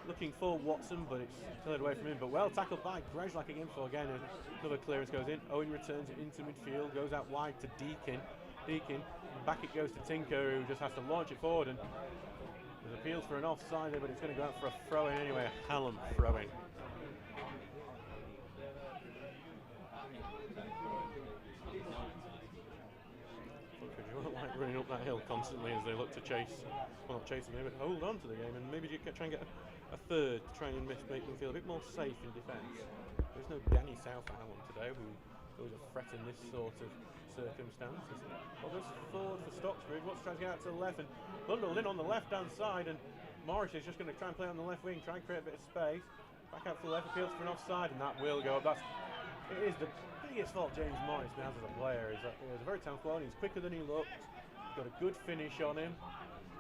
looking for Watson, but it's cleared away from him. But well tackled by Grezlak again for again. Another clearance goes in. Owen returns it into midfield, goes out wide to Deakin. Deakin, back it goes to Tinker, who just has to launch it forward. And there's appeals for an offside there, but it's going to go out for a throw in anyway. A Hallam throw in. Like running up that hill constantly as they look to chase, well not chase them, but hold on to the game and maybe try and get a third to try and make them feel a bit more safe in defence. There's no Danny South at Hallam today who is a threat in this sort of circumstances. Well, goes forward for Stocksbridge. What's trying to get out to the left and bundled in on the left hand side, and Morris is just going to try and play on the left wing, try and create a bit of space. Back out to the left, appeals for an offside, and that will go up. It is the biggest fault James Morris now has as a player, is that he was a very talented player. He's quicker than he looked. Got a good finish on him.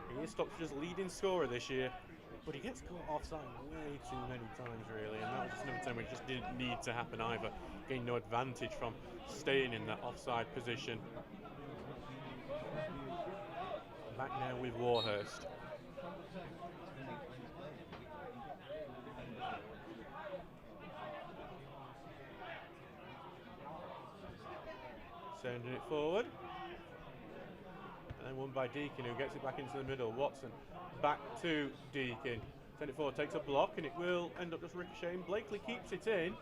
He is Stocksbridge's leading scorer this year, but he gets caught offside way too many times, really, and that was just another time where it just didn't need to happen either. Gained no advantage from staying in that offside position. Back now with Warhurst. Sending it forward. And then won by Deakin, who gets it back into the middle. Watson back to Deakin. Send it forward, takes a block, and it will end up just ricocheting. Blakely keeps it in.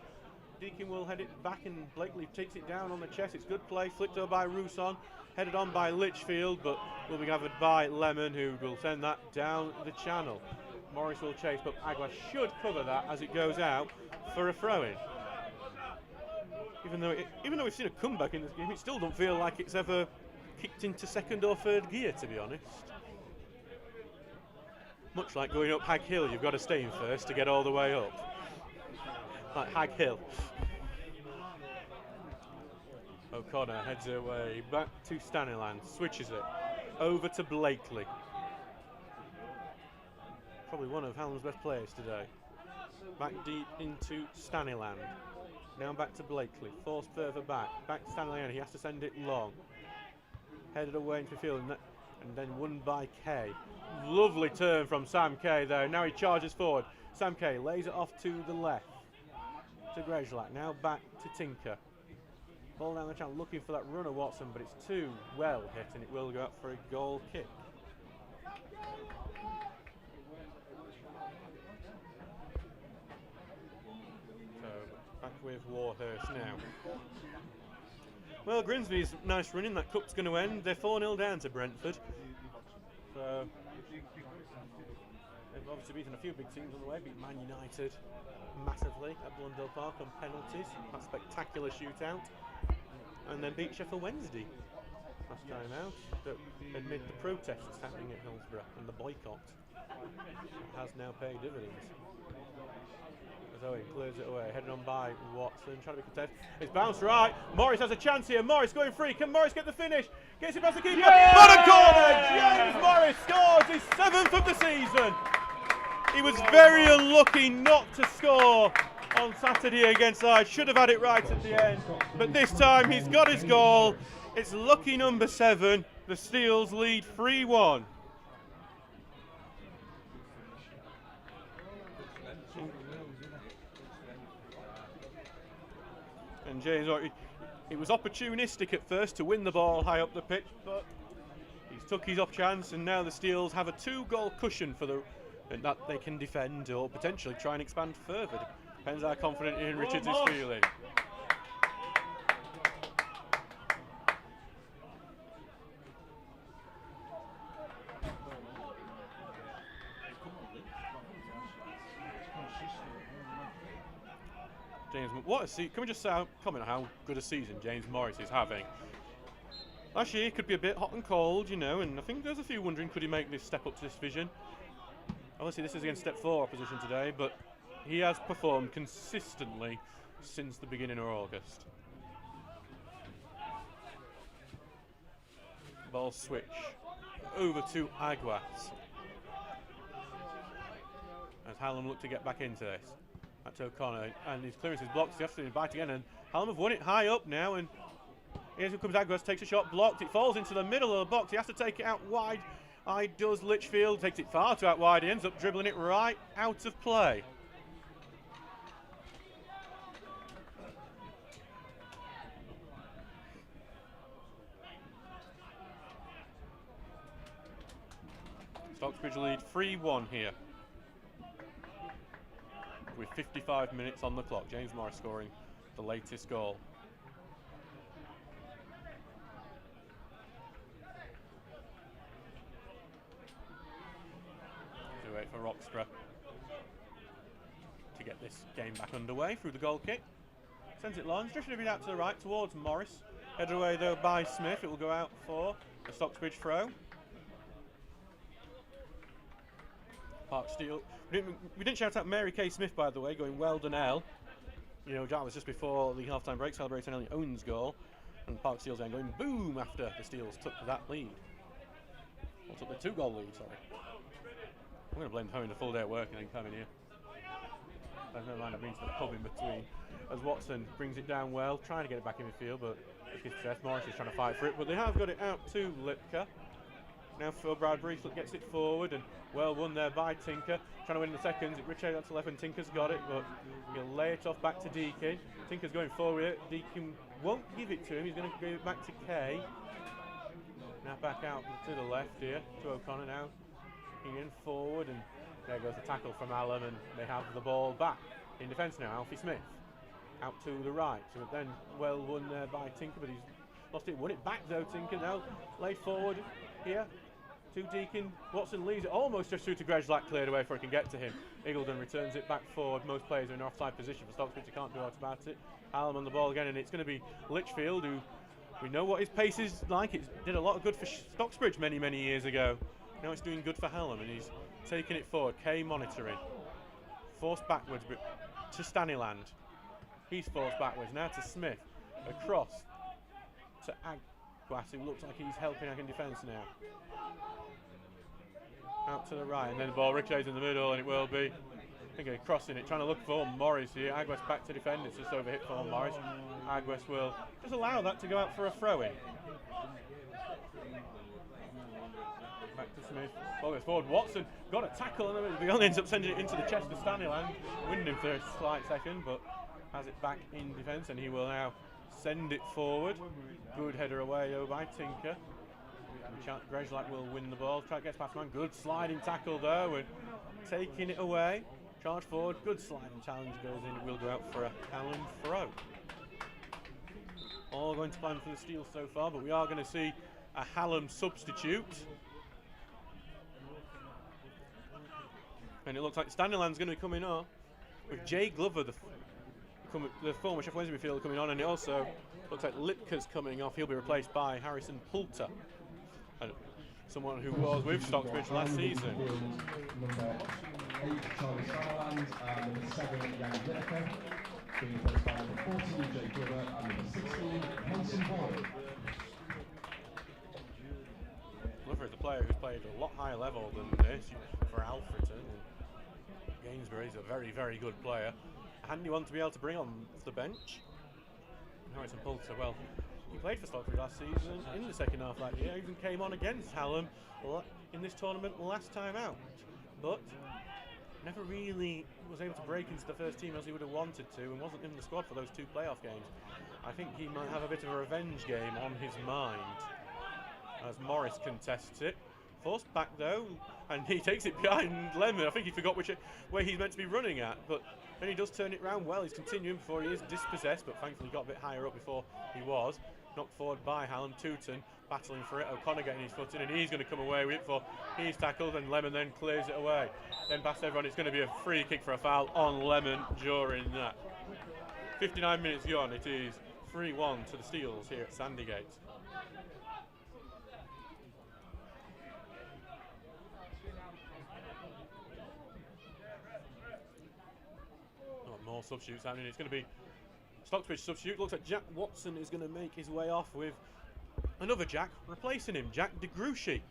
Deakin will head it back, and Blakely takes it down on the chest. It's good play, flicked over by Rousson, headed on by Litchfield, but will be gathered by Lemon, who will send that down the channel. Morris will chase, but Agua should cover that as it goes out for a throw-in. Even though we've seen a comeback in this game, it still don't feel like it's ever kicked into second or third gear, to be honest. Much like going up Hag Hill, you've got to stay in first to get all the way up. Like Hag Hill. O'Connor heads away, back to Staniland, switches it, over to Blakely. Probably one of Hallam's best players today. Back deep into Staniland. Now back to Blakely, forced further back to Staniland, he has to send it long. Headed away into the field, and then won by Kay. Lovely turn from Sam Kay there. Now he charges forward. Sam Kay lays it off to the left to Grezlak. Now back to Tinker. Ball down the channel, looking for that runner Watson, but it's too well hit, and it will go up for a goal kick. So back with Warhurst now. Well, Grimsby's nice running. That cup's going to end. They're 4-0 down to Brentford. So they've obviously beaten a few big teams on the way. Beat Man United massively at Blundell Park on penalties. That spectacular shootout. And then beat Sheffield Wednesday last time out. Amid the protests happening at Hillsborough and the boycott, it has now paid dividends. Owen clears it away, headed on by Watson, trying to be contested. It's bounced right. Morris has a chance here. Morris going free. Can Morris get the finish? Gets it past the keeper. Bottom corner. James Morris scores his 7th of the season. He was very unlucky not to score on Saturday against Hyde. Should have had it right at the end. But this time he's got his goal. It's lucky number 7. The Steels lead 3-1. And James, it was opportunistic at first to win the ball high up the pitch, but he's took his off chance, and now the Steels have a 2-goal cushion for and that they can defend or potentially try and expand further. Depends how confident Ian Richards is feeling. what a season. Can we just comment on how good a season James Morris is having? Last year could be a bit hot and cold, you know, and I think there's a few wondering, could he make this step up to this division? Obviously this is against step 4 opposition today, but he has performed consistently since the beginning of August. Ball switch over to Aguas. As Hallam look to get back into this. That's O'Connor, and his clearance is blocked. He has to bite again, and Hallam have won it high up now, and here comes Aguas, takes a shot, blocked. It falls into the middle of the box. He has to take it out wide. Does Litchfield, takes it far too out wide. He ends up dribbling it right out of play. Stocksbridge lead 3-1 here, with 55 minutes on the clock. James Morris scoring the latest goal. So wait for Roxburgh to get this game back underway through the goal kick. Sends it long, drifting a bit out to the right towards Morris. Headed away though by Smith. It will go out for a Stocksbridge throw. Park Steele. We didn't shout out Mary Kay Smith, by the way, going well done, Elle. You know, that was just before the half-time break, celebrating Ellie Owen's goal. And Park Steele's then going boom after the Steels took that lead. Or took the 2-goal lead, sorry. I'm going to blame having a full day at work and then coming here. There's no mind, I've been to the pub in between. As Watson brings it down well, trying to get it back in the field, but Seth Morris is trying to fight for it. But they have got it out to Lipka. Now Phil Bradbury gets it forward, and well won there by Tinker. Trying to win the seconds. It ricocheted onto left, and Tinker's got it, but he'll lay it off back to Deakin. Tinker's going forward with it. Deakin won't give it to him. He's going to give it back to Kay. Now back out to the left here to O'Connor now. In forward, and there goes the tackle from Hallam, and they have the ball back in defence now. Alfie Smith out to the right. So then well won there by Tinker, but he's lost it. Won it back though. Tinker now laid forward here. To Deakin. Watson leaves it almost just through to Grejlak, cleared away before he can get to him. Eagledon returns it back forward. Most players are in offside position for Stocksbridge. They can't do out about it. Hallam on the ball again, and it's going to be Litchfield, who we know what his pace is like. It did a lot of good for Stocksbridge many, many years ago. Now it's doing good for Hallam, and he's taking it forward. Kay monitoring. Forced backwards to Stanyland. He's forced backwards. Now to Smith. Across to Aguas, who looks like he's helping out in defence now. Out to the right, and then the ball ricochets in the middle, and it will be, I think, crossing it, trying to look for Morris here. Aguas back to defend. It's just over hit for Morris. Aguas will just allow that to go out for a throw-in. Back to Smith. Ball goes forward. Watson got a tackle, and the ends up sending it into the chest of Stanyland, winning him for a slight second, but has it back in defence, and he will now send it forward. Good header away though by Tinker. Grejlak will win the ball. Try to get past man. Good sliding tackle though, and taking it away. Charge forward. Good sliding challenge goes in. It will go out for a Hallam throw. All going to plan for the Steels so far, but we are going to see a Hallam substitute. And it looks like Stanyland's going to be coming on with Jay Glover, the former Sheffield Wednesday midfielder, coming on, and it also looks like Lipka's coming off. He'll be replaced by Harrison Poulter, and someone who was with Stocksbridge last season. Number 8, Charlie Starland, and number 7, Jan Lipka, being replaced by number 14, Jay Glover, and number 16, Hanson Boyd. Glover is a player who's played a lot higher level than this for Alfreton. Gainsbury's a very, very good player. A handy one to be able to bring on the bench. Harrison Poulter, well, he played for Stockbridge last season in the second half that year. Even came on against Hallam in this tournament last time out, but never really was able to break into the first team as he would have wanted to, and wasn't in the squad for those 2 playoff games. I think he might have a bit of a revenge game on his mind as Morris contests it. Forced back though, and he takes it behind Lemon. I think he forgot which way he's meant to be running at, but then he does turn it round well. He's continuing before he is dispossessed, but thankfully got a bit higher up before he was. Knocked forward by Hallam. Tooton battling for it. O'Connor getting his foot in, and he's going to come away with it for he's tackled, and Lemon then clears it away. Then past everyone, it's going to be a free kick for a foul on Lemon during that. 59 minutes gone, it is 3-1 to the Steels here at Sandygate. Oh, more substitutes happening. It's going to be Stocksbridge substitute. Looks like Jack Watson is going to make his way off with another Jack replacing him. Jack DeGruchy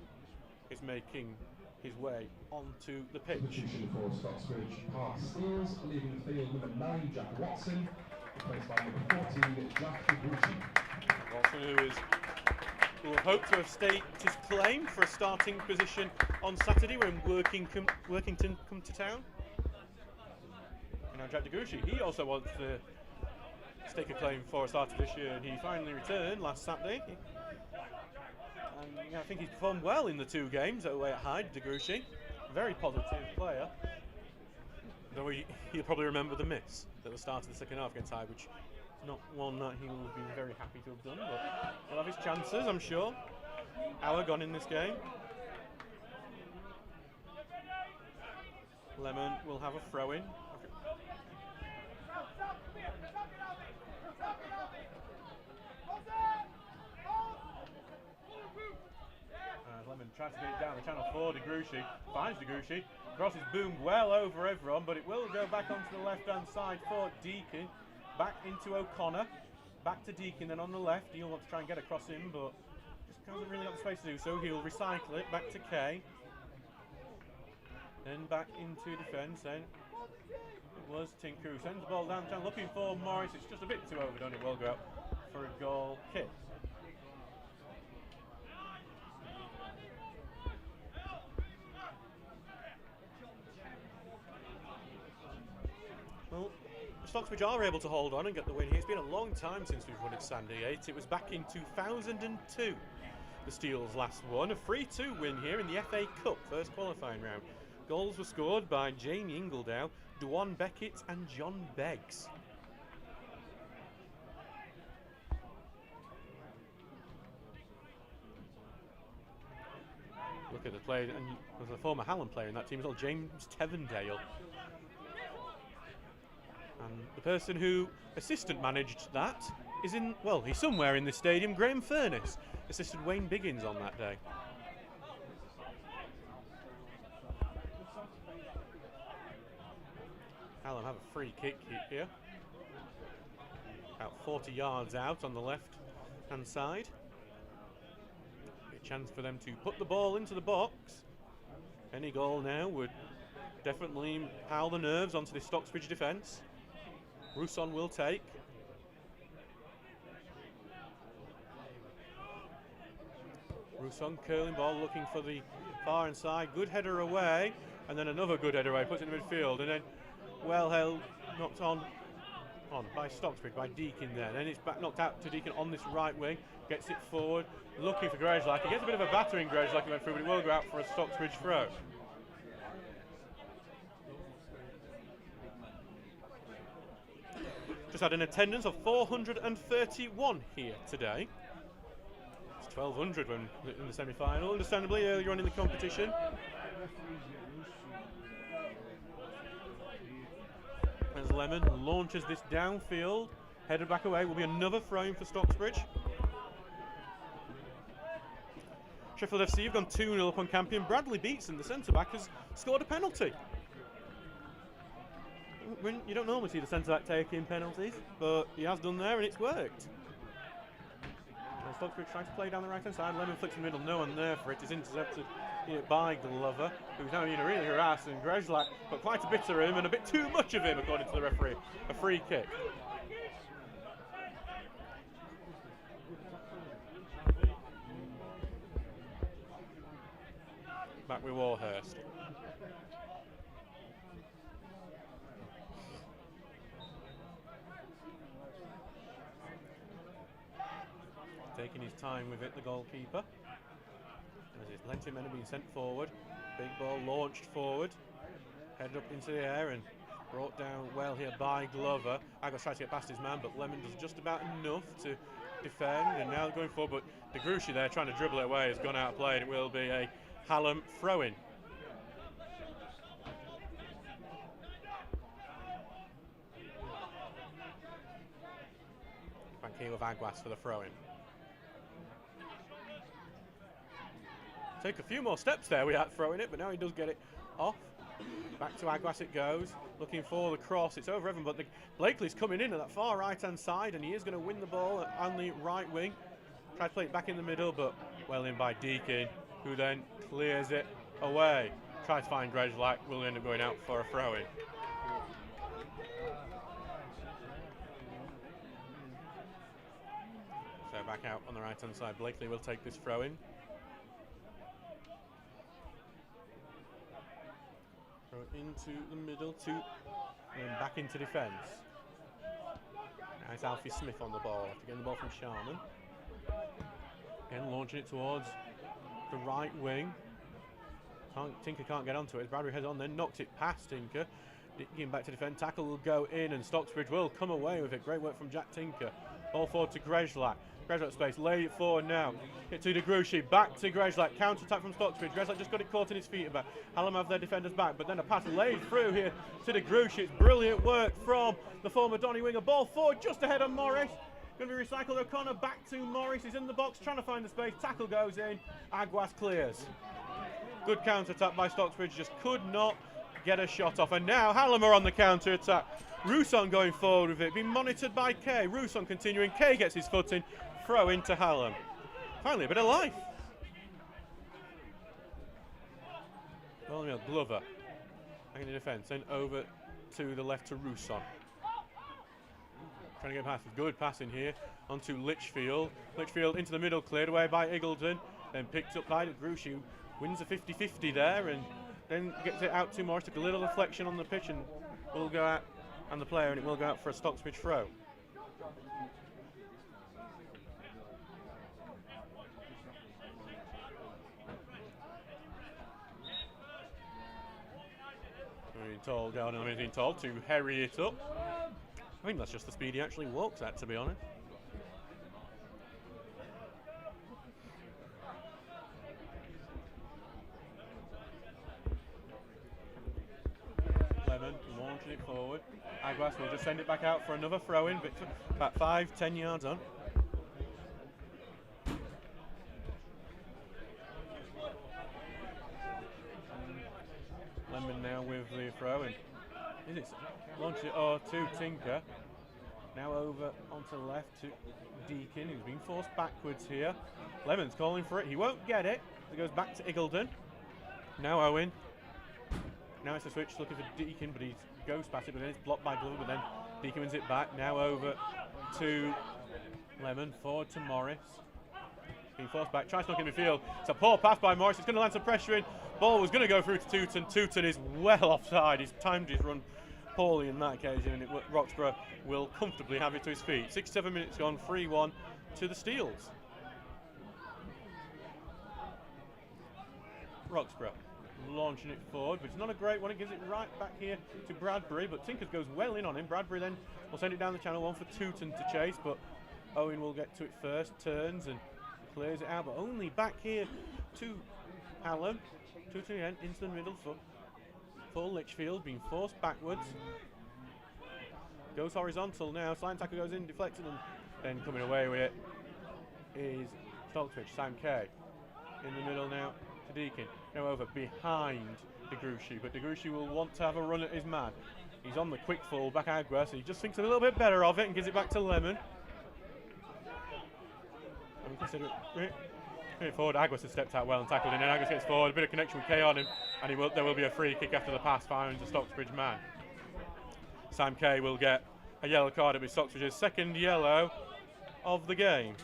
is making his way onto the pitch. Substitution for Stocksbridge Park Steels, leaving the field number 9, Jack Watson, replaced by number 14, Jack DeGruchy. Watson, who will hope to have staked his claim for a starting position on Saturday when Workington come to town. And now Jack DeGruchy, he also wants to stake a claim for a starter this year, and he finally returned last Saturday. And I think he's performed well in the 2 games away at Hyde, DeGruchy. Very positive player. Though he'll probably remember the miss at the start of the second half against Hyde, which is not one that he will be very happy to have done, but he'll have his chances, I'm sure. Hour gone in this game. Lemon will have a throw-in. Lemon tries to get it down the channel for DeGruchy, finds DeGruchy, cross is boomed well over everyone, but it will go back onto the left-hand side for Deakin, back into O'Connor, back to Deakin, then on the left, he'll want to try and get across him, but just hasn't really got the space to do so. He'll recycle it, back to Kay, then back into defence, then it was Tinku, sends the ball down the channel, looking for Morris, it's just a bit too overdone, it will go out for a goal kick. Well, Stocksbridge are able to hold on and get the win here. It's been a long time since we've won at Sandygate. It was back in 2002. The Steels last won. A 3-2 win here in the FA Cup, first qualifying round. Goals were scored by Jamie Ingledow, Dwan Beckett and John Beggs. Look at the player, and there's a former Hallam player in that team as well, James Tevendale. And the person who assistant managed that is he's somewhere in this stadium, Graham Furness assisted Wayne Biggins on that day. Hallam have a free kick here. About 40 yards out on the left-hand side. A chance for them to put the ball into the box. Any goal now would definitely pile the nerves onto this Stocksbridge defence. Rousson will take. Rousson curling ball, looking for the far inside. Good header away, and then another good header away. Puts it in midfield, and then well held, knocked on by Stocksbridge, by Deakin there. Then it's back knocked out to Deakin on this right wing. Gets it forward, looking for Grejlak. He gets a bit of a battering Grejlak he went through, but it will go out for a Stocksbridge throw. Just had an attendance of 431 here today. It's 1,200 when in the semi-final, understandably earlier on in the competition. As Lemon launches this downfield, headed back away, will be another throw-in for Stocksbridge. Sheffield FC have gone 2-0 up on Campion. Bradley Beatson, the centre-back, has scored a penalty. You don't normally see the centre-back taking penalties, but he has done there and it's worked. Stocksbridge trying to play down the right-hand side. Lemon flicks in the middle, no one there for it. It's intercepted by Glover, who's now being really harassed, and Grejlak got quite a bit of him and a bit too much of him, according to the referee. A free kick. Back with Warhurst. Taking his time with it, the goalkeeper. As his plenty of men are being sent forward. Big ball launched forward. Headed up into the air and brought down well here by Glover. Agos tries to get past his man, but Lemon does just about enough to defend. And now going forward, but DeGruchy there trying to dribble it away has gone out of play, and it will be a Hallam throw-in. here with Aguas for the throw-in. Take a few more steps there without throwing it, but now he does get it off. Back to Aguas it goes, looking for the cross. It's over everyone, but Blakely's coming in at that far right-hand side, and he is going to win the ball on the right wing. Tries to play it back in the middle, but well in by Deakin, who then clears it away. Tries to find Grezlak, will end up going out for a throw-in. So back out on the right-hand side, Blakely will take this throw-in. Into the middle, and back into defence. Now it's Alfie Smith on the ball, after getting the ball from Sharman. Again, launching it towards the right wing. Tinker can't get onto it. Bradbury heads on, then knocked it past Tinker. Getting back to defend, tackle will go in, and Stocksbridge will come away with it. Great work from Jack Tinker. Ball forward to Grezlak. Grezlak space, lay it forward now. Get to De Gruchy, back to Grezlak. Counter attack from Stocksbridge. Grezlak just got it caught in his feet about. Hallam have their defenders back, but then a pass laid through here to De Gruchy. It's brilliant work from the former Donny winger. Ball forward just ahead of Morris. Going to be recycled. O'Connor back to Morris. He's in the box trying to find the space. Tackle goes in. Aguas clears. Good counter attack by Stocksbridge. Just could not get a shot off. And now Hallam are on the counter attack. Rousson going forward with it. Being monitored by Kay. Rousson continuing. Kay gets his foot in. Throw into Hallam. Finally a bit of life. Well, Glover. Back in the defence. Then over to the left to Rousson. Trying to get past. Good passing here onto Litchfield. Litchfield into the middle, cleared away by Eagleton. Then picked up by De Gruchy. Wins a 50-50 there, and then gets it out to Morris. Took a little deflection on the pitch and will go out, and the player, and it will go out for a Stocksbridge throw. I've been told to hurry it up. I think that's just the speed he actually walks at, to be honest. Lemon launching it forward. Aguas will just send it back out for another throw-in, but about 5-10 yards on. Lemon now with the throw-in. Is it? Launch it to Tinker. Now over onto the left to Deakin, who's being forced backwards here. Lemon's calling for it. He won't get it. It goes back to Eagleton. Now Owen. Now it's a switch looking for Deakin, but he goes past it, but then it's blocked by Glover, but then Deakin wins it back. Now over to Lemon. Forward to Morris. Being forced back. Tries to knock in midfield. It's a poor pass by Morris. It's going to land some pressure in. Ball was going to go through to Tooton. Tooton is well offside. He's timed his run poorly in that occasion, and Roxburgh will comfortably have it to his feet. 6-7 minutes gone, 3-1 to the Steels. Roxburgh launching it forward, but it's not a great one. It gives it right back here to Bradbury, but Tinkers goes well in on him. Bradbury then will send it down the channel, one for Tooton to chase, but Owen will get to it first, turns and clears it out, but only back here to Hallam. Tooton again into the middle for Litchfield, being forced backwards. Goes horizontal now. Slime tackle goes in, deflected, and then coming away with it is Stocksbridge. Sam Kay in the middle now to Deakin. Now over behind De Gruchy, but De Gruchy will want to have a run at his man. He's on the quick fall back Aguas, so he just thinks a little bit better of it and gives it back to Lemon. And consider it. Forward, Aguas has stepped out well and tackled in, and Aguas gets forward, a bit of connection with Kay on him, and there will be a free kick after the pass firing to Stocksbridge man. Sam Kay will get a yellow card. It'll be Stocksbridge's second yellow of the game.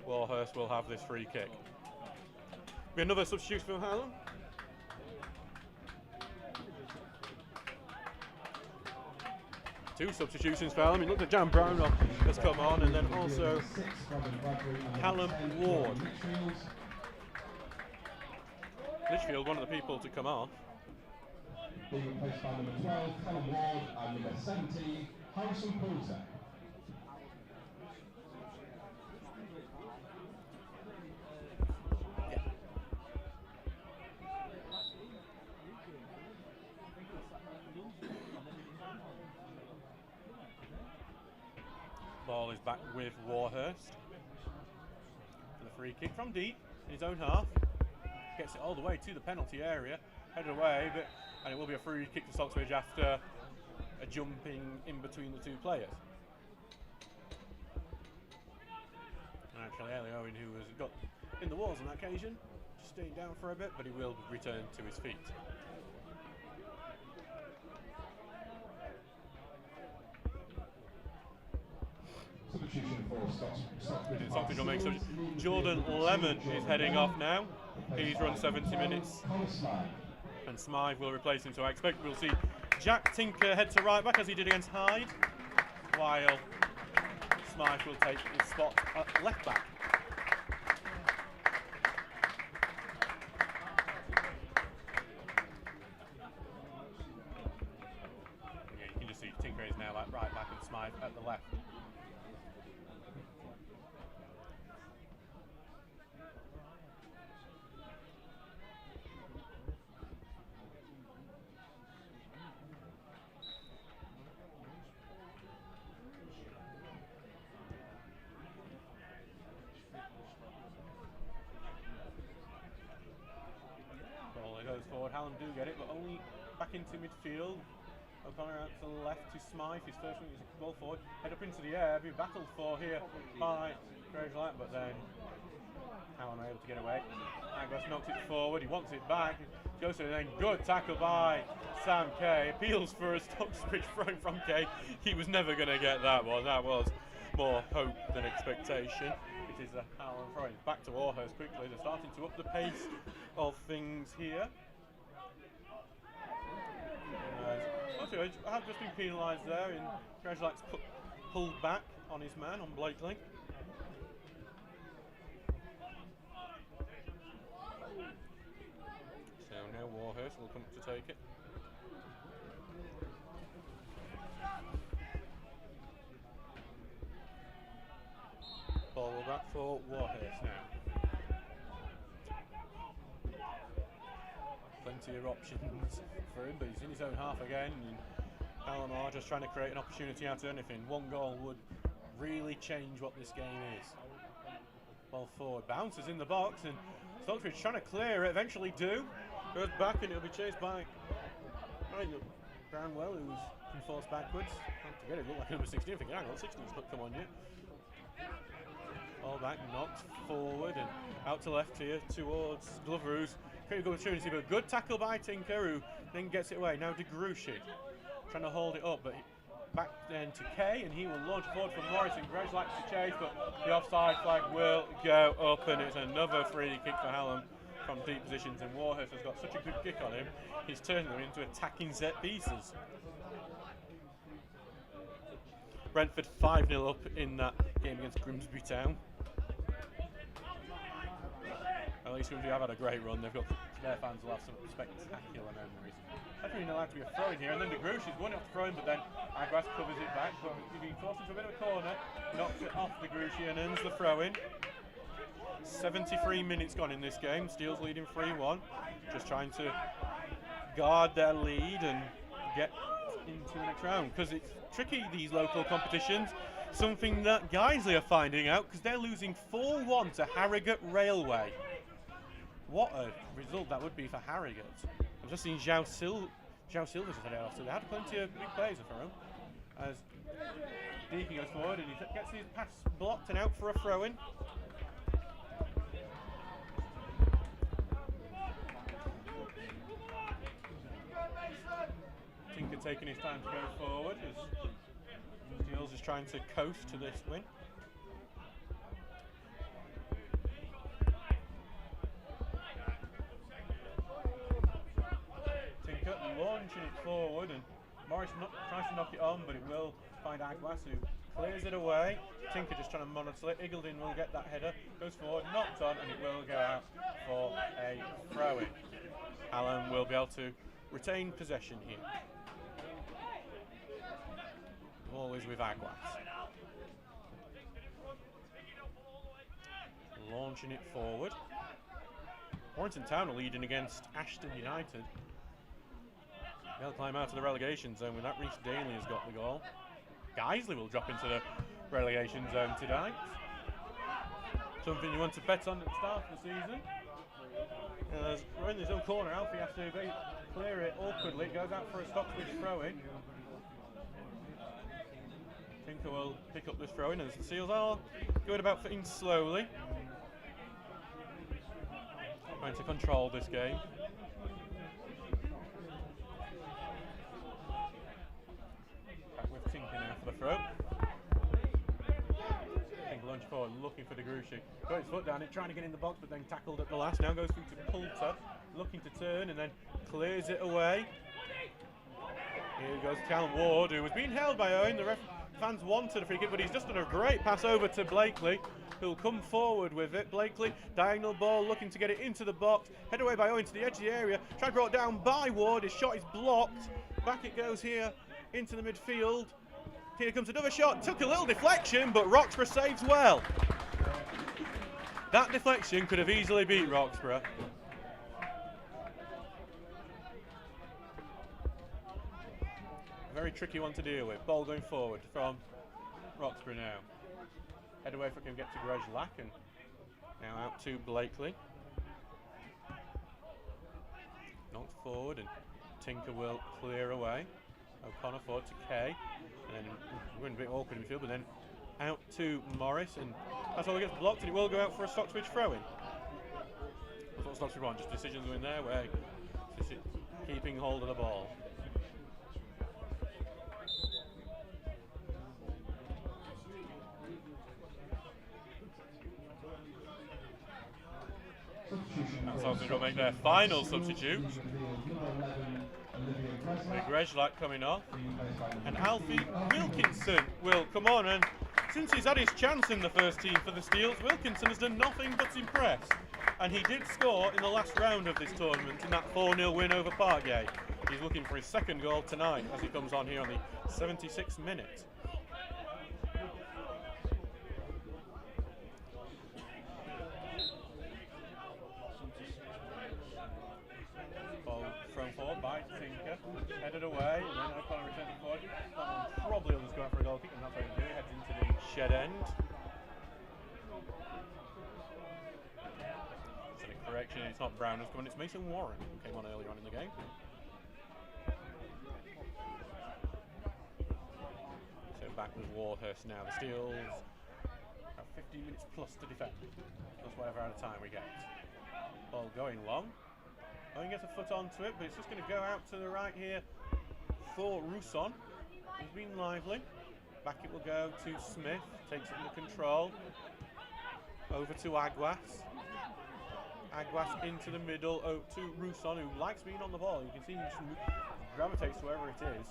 Warhurst will have this free kick. Be another substitution from Hallam. Two substitutions for Hallam. You looked at Jan Brownell has come on, and then also Hallam Ward. Litchfield, one of the people to come off. Being replaced by number 12, Hallam Ward, and number 17, Harrison Poulter. Ball is back with Warhurst. For the free kick from deep in his own half. Gets it all the way to the penalty area. Headed away, and it will be a free kick to Stocksbridge after a jumping in between the two players. And actually, Ellie Owen, who has got in the walls on that occasion, just staying down for a bit, but he will return to his feet. Substitution for Stocksbridge will make Jordan Lemon is heading off now. He's run 70 minutes. And Smythe will replace him, so I expect we'll see Jack Tinker head to right back as he did against Hyde, while Smythe will take his spot at left back. Yeah, you can just see Tinker is now at right back and Smythe at the left. Forward, Hallam do get it, but only back into midfield. O'Connor out to the left to Smythe. His first one is a ball forward, head up into the air, be battled for here by Groslight, but then Hallam are able to get away. Agos knocks it forward, he wants it back. Goes to it, then good tackle by Sam Kay. Appeals for a Stocksbridge throw from Kay. He was never going to get that one. That was more hope than expectation. It is a Hallam throw. Back to Warhurst quickly. They're starting to up the pace of things here. I have just been penalised there, and Groslight's pulled back on his man, on Blakely. So now Warhurst will come to take it. Ball back for Warhurst now. Plenty of options for him, but he's in his own half again. And Hallam are just trying to create an opportunity out of anything. One goal would really change what this game is. Ball forward, bounces in the box, and Stocksbridge trying to clear it, eventually do. Goes back and it'll be chased by Brownwell, who's been forced backwards. Can't forget it, looked like number 16, thinking, hang on, 16's not come on yet. Ball back, knocked forward and out to left here towards Glover, who's created a good opportunity, but good tackle by Tinker, who then gets it away. Now DeGruchy trying to hold it up, but back then to Kay, and he will launch forward from Morrison. Greg likes to chase, but the offside flag will go up, and it's another free kick for Hallam from deep positions, and Warhurst has got such a good kick on him, he's turned them into attacking set pieces. Brentford 5-0 up in that game against Grimsby Town. At least Grimsby have had a great run. They've got, their fans will have some spectacular memories. That's really not allowed to be a throw in here, and then DeGruchy's won it off the throw in, but then Agras covers it back. But he's been forced into a bit of a corner, knocks it off DeGruchy and earns the throw in. 73 minutes gone in this game. Steele's leading 3-1. Just trying to guard their lead and get into the next round, because it's tricky, these local competitions. Something that Guiseley are finding out, because they're losing 4-1 to Harrogate Railway. What a result that would be for Harrogate. I've just seen João Silva just head out, so they had plenty of big players for him. As Deacon goes forward and he gets his pass blocked and out for a throw-in. Tinker taking his time to go forward as Steele's is trying to coast to this win. Tinker launching it forward, and Morris tries to knock it on, but it will find Aguas, who clears it away. Tinker just trying to monitor it. Igledin will get that header, goes forward, knocked on, and it will go out for a throw-in. Hallam will be able to retain possession here. Always with Aguas. Launching it forward. Warrington Town are leading against Ashton United. They'll climb out of the relegation zone with that. Reece Daly has got the goal. Guiseley will drop into the relegation zone tonight. Something you want to bet on at the start of the season. As we're in his own corner, Alfie has to clear it awkwardly. It goes out for a Stocksbridge throw-in. Tinker will pick up this throw-in as the Seals are going about things slowly. Trying to control this game. Back with Tinker now for the throw. Tinker lunge forward, looking for DeGruchy. Got his foot down it, trying to get in the box, but then tackled at the last. Now goes through to Poulter, looking to turn and then clears it away. Here goes Callum Ward, who was being held by Owen. The fans wanted a free kick, but he's just done a great pass over to Blakely, who'll come forward with it. Blakely, diagonal ball, looking to get it into the box. Head away by Owen to the edge of the area. Tried to brought down by Ward. His shot is blocked. Back it goes here into the midfield. Here comes another shot. Took a little deflection, but Roxburgh saves well. That deflection could have easily beat Roxburgh. Very tricky one to deal with. Ball going forward from Roxburgh now. Head away for him, get to Grejlak, and now out to Blakely. Knocked forward, and Tinker will clear away. O'Connor forward to Kay, and then we're in a bit awkward in the field, but then out to Morris, and that's all gets blocked, and it will go out for a Stocksbridge throw-in. That's what Stocksbridge want, just decisions in there where keeping hold of the ball. Stocksbridge will make their final substitute. Grejlak coming off, and Alfie Wilkinson will come on, and since he's had his chance in the first team for the Steels, Wilkinson has done nothing but impress, and he did score in the last round of this tournament in that 4-0 win over Parkgate. He's looking for his second goal tonight as he comes on here on the 76th minute. By Tinker, headed away, and then O'Connor returns it forward. Probably will just go out for a goal kick, and that's what he do. Heads into the shed end. So the correction, it's not Brown who's coming, it's Mason Warren who came on earlier on in the game. So back with Warhurst now. The Steels have 15 minutes plus to defend, plus whatever out of time we get. Ball going long. Owen gets a foot onto it, but it's just going to go out to the right here for Rousson. He's been lively. Back it will go to Smith, takes it under control. Over to Aguas. Aguas into the middle, over to Rousson, who likes being on the ball. You can see he just gravitates to wherever it is.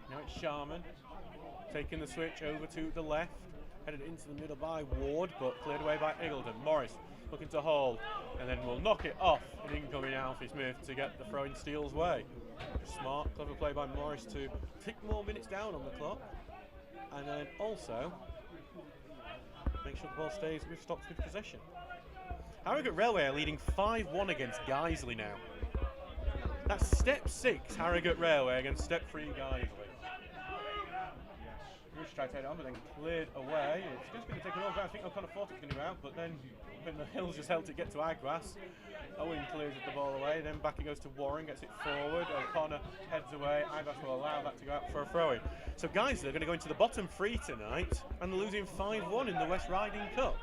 Now it's Sharman, taking the switch over to the left. Headed into the middle by Ward, but cleared away by Eagleton. Morris looking to hold, and then we'll knock it off an incoming Alfie Smith to get the throw-in Steel's way. Smart, clever play by Morris to tick more minutes down on the clock, and then also make sure the ball stays with Stocksbridge possession. Harrogate Railway are leading 5-1 against Guiseley now. That's step 6 Harrogate Railway against step 3 Guiseley. Bruce tried to take it on, but then cleared away. It's just going to take a long time. I think O'Connor thought it was going to go out, but then when the Hills just helped it get to Aguas, Owen clears the ball away. Then back it goes to Warren, gets it forward. O'Connor heads away. Aguas will allow that to go out for a throw-in. So guys, they're going to go into the bottom 3 tonight and losing 5-1 in the West Riding Cup.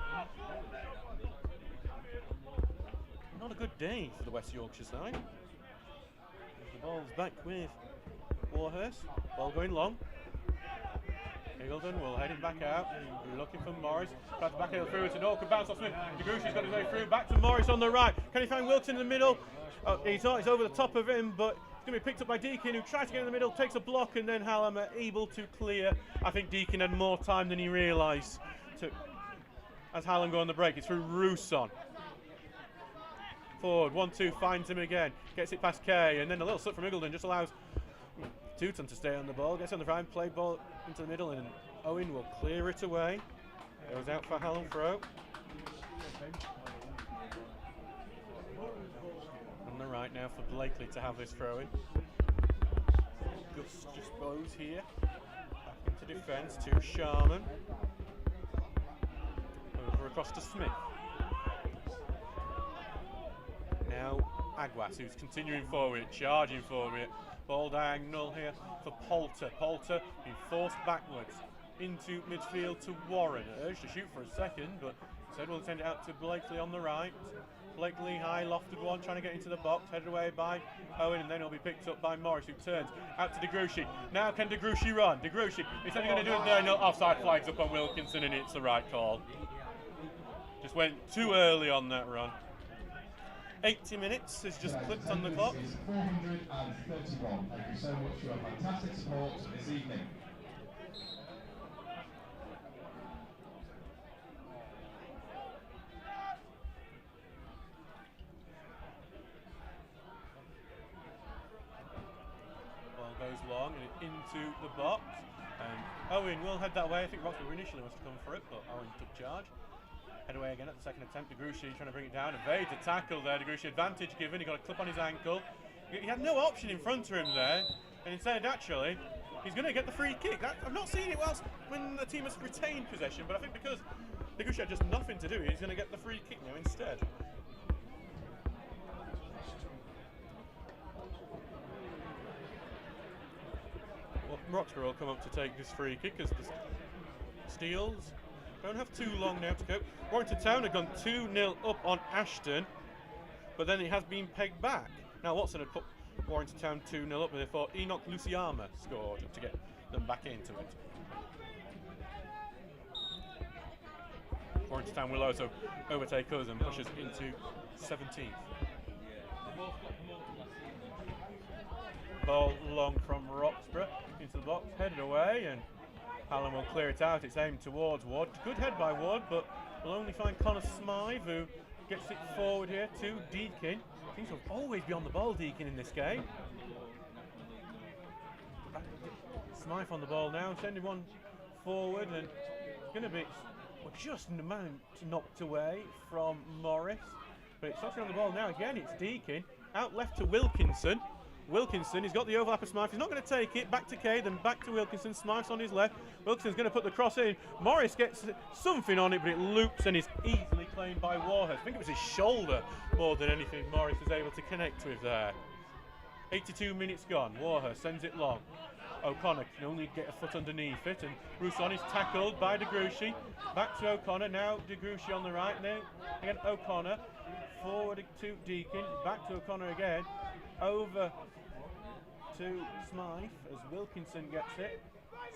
Not a good day for the West Yorkshire side. The ball's back with Warhurst. Ball going long. Eagleton will head him back out. We're looking for Morris. Tries to back it through. It's an awkward bounce off Smith. DeGruchy's got his way through. Back to Morris on the right. Can he find Wilson in the middle? Oh, he's not. He's over the top of him, but it's going to be picked up by Deakin, who tries to get in the middle, takes a block, and then Hallam are able to clear. I think Deakin had more time than he realised. As Hallam go on the break, it's through Rousson. Forward, 1-2, finds him again. Gets it past Kay, and then a little slip from Eagleton just allows Tooton to stay on the ball. Gets on the right, play ball into the middle, and Owen will clear it away. Goes out for Hallam throw. On the right now for Blakely to have this throw in. Gus just blows here. Back into defence to Sharman. Over across to Smith. Now Aguas, who's continuing forward, charging forward. Ball diagonal here for Poulter. Poulter being forced backwards into midfield to Warren. Urged to shoot for a second, but instead we'll send it out to Blakely on the right. Blakely, high lofted one, trying to get into the box, headed away by Owen, and then it'll be picked up by Morris, who turns out to DeGruchy. Now can DeGruchy run? DeGruchy, he's only going to do it there. No, offside flags up on Wilkinson, and it's the right call. Just went too early on that run. 80 minutes has just clicked on the clock. 431. Thank you so much for your fantastic support this evening. Goes long and into the box, and Owen will head that way. I think Roxburgh initially must have come for it, but Owen took charge. Head away again at the second attempt. DeGruchy trying to bring it down. Evades a tackle there. DeGruchy advantage given. He got a clip on his ankle. He had no option in front of him there, and instead actually he's going to get the free kick. I've not seen it whilst when the team has retained possession, but I think because DeGruchy had just nothing to do, he's going to get the free kick now instead. Roxburgh will come up to take this free kick as the Steels don't have too long now to go. Warrington Town have gone 2-0 up on Ashton, but then it has been pegged back. Now Watson had put Warrington Town 2-0 up, but they thought Enoch Luciama scored to get them back into it. Warrington Town will also overtake us and push us into 17th. Ball long from Roxburgh into the box, headed away, and Hallam will clear it out. It's aimed towards Ward. Good head by Ward, but we'll only find Connor Smythe, who gets it forward here to Deakin. Seems to always be on the ball, Deakin, in this game. Smythe on the ball now, sending one forward, and it's going to be just an amount knocked away from Morris. But it's not on the ball now. Again, it's Deakin. Out left to Wilkinson. Wilkinson, he's got the overlap of Smythe. He's not going to take it. Back to Kay, then back to Wilkinson. Smythe's on his left. Wilkinson's going to put the cross in. Morris gets something on it, but it loops and is easily claimed by Warhurst. I think it was his shoulder more than anything Morris was able to connect with there. 82 minutes gone. Warhurst sends it long. O'Connor can only get a foot underneath it, and Rousson is tackled by DeGruchy. Back to O'Connor, now DeGruchy on the right. Now again O'Connor, forward to Deakin, back to O'Connor again. Over to Smythe as Wilkinson gets it.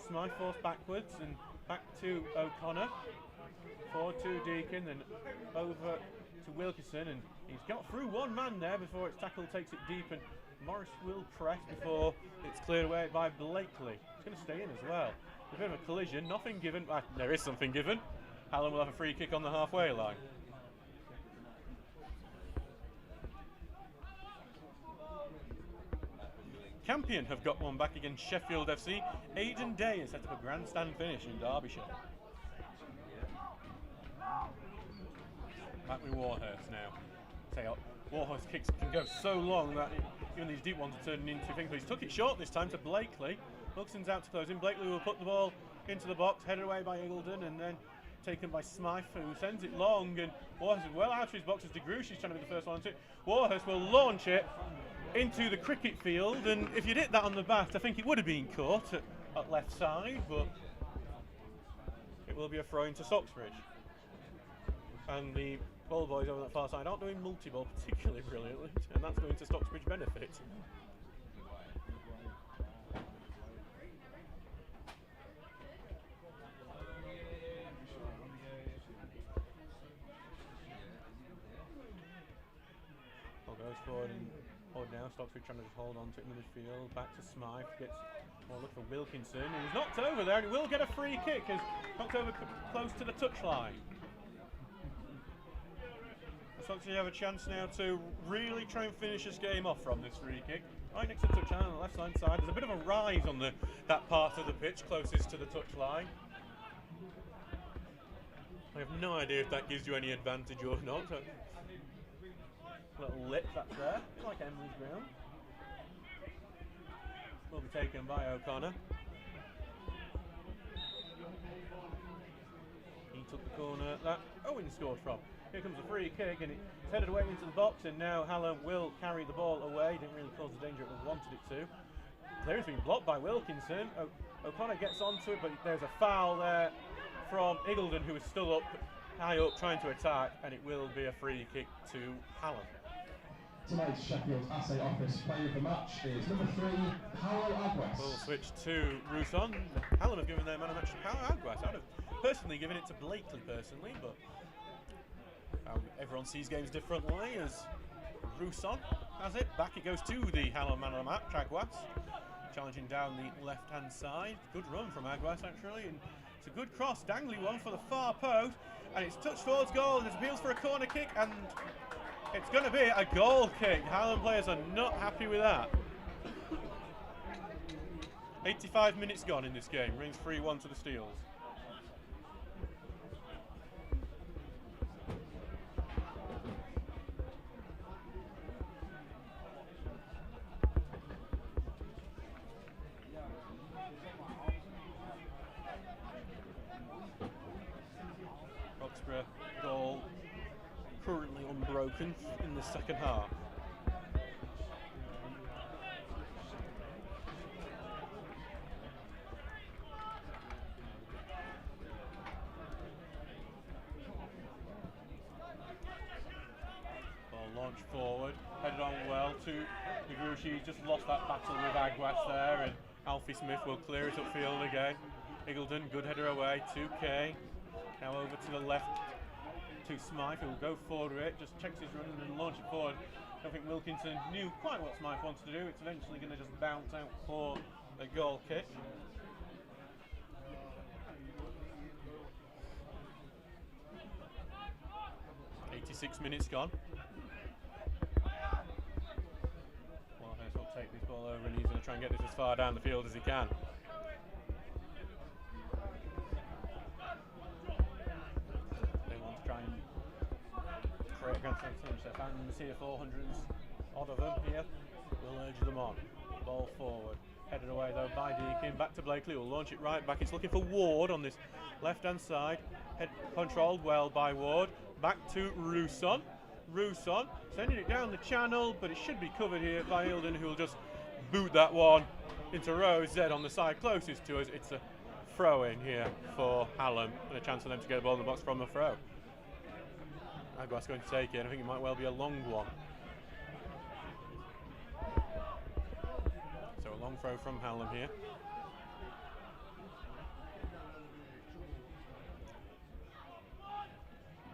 Smythe forced backwards and back to O'Connor. Forward to Deakin, then over to Wilkinson, and he's got through one man there before its tackle takes it deep, and Morris will press before it's cleared away by Blakely. It's going to stay in as well. A bit of a collision, nothing given. There is something given. Hallam will have a free kick on the halfway line. Campion have got one back against Sheffield FC. Aidan Day has set up a grandstand finish in Derbyshire. Back with Warhurst now. Warhurst kicks can go so long that even these deep ones are turning into things. But he's took it short this time to Blakely. Wilson's out to close in. Blakely will put the ball into the box, headed away by Eagledon, and then taken by Smythe, who sends it long. And Warhurst is well out of his box as DeGruchy's trying to be the first one to it. Warhurst will launch it into the cricket field, and if you'd hit that on the bat, I think it would have been caught at left side, but it will be a throw into Stocksbridge. And the ball boys over that far side aren't doing multi-ball particularly brilliantly, and that's going to Stocksbridge benefit. Ball goes forward and now. Stocksbridge trying to just hold on to it in the midfield. Back to Smythe. Gets more look for Wilkinson. And he's knocked over there, and he will get a free kick as knocked over close to the touchline. Stocksbridge have a chance now to really try and finish this game off from this free kick. Right next to the touchline on the left hand side. There's a bit of a rise on that part of the pitch closest to the touchline. I have no idea if that gives you any advantage or not. Little lip that's there, like Emily's ground. Will be taken by O'Connor. that Owen scored from. Here comes a free kick, and it's headed away into the box, and now Hallam will carry the ball away. Didn't really cause the danger it wanted it to. Clearance being blocked by Wilkinson. O'Connor gets onto it, but there's a foul there from Iggulden, who is still up, high up, trying to attack, and it will be a free kick to Hallam. Tonight's Sheffield Assay Office player of the match is number 3, Paolo Aguas. We'll switch to Rousson. Hallam have given their man of the match to Paolo Aguas. I'd have personally given it to Blakely personally, but everyone sees games differently, as Rousson has it. Back it goes to the Hallam man of the match, Aguas. Challenging down the left-hand side. Good run from Aguas, actually. And it's a good cross, dangly one for the far post. And it's touched towards goal, and it appeals for a corner kick, and it's going to be a goal kick. Hallam players are not happy with that. 85 minutes gone in this game. Rings 3-1 to the Steels. Roxburgh goal currently unbroken in the second half. Ball launched forward, headed on well to Negrushi. He's just lost that battle with Aguas there, and Alfie Smith will clear it upfield again. Iggulden, good header away, 2K. Now over to the left to Smythe, who will go forward with it, just checks his run and then launch it forward. I don't think Wilkinson knew quite what Smythe wants to do. It's eventually going to just bounce out for a goal kick. .86 minutes gone. Wallace will take this ball over, and he's going to try and get this as far down the field as he can. Against their fans here, 400s odd of them here, will urge them on. Ball forward, headed away though by Deakin, back to Blakely, will launch it right back. It's looking for Ward on this left hand side, controlled well by Ward, back to Rousson. Rousson sending it down the channel, but it should be covered here by Iggulden, who will just boot that one into row Z on the side closest to us. It's a throw in here for Hallam, and a chance for them to get the ball in the box from a throw. Aguas going to take it. I think it might well be a long one. So a long throw from Hallam here.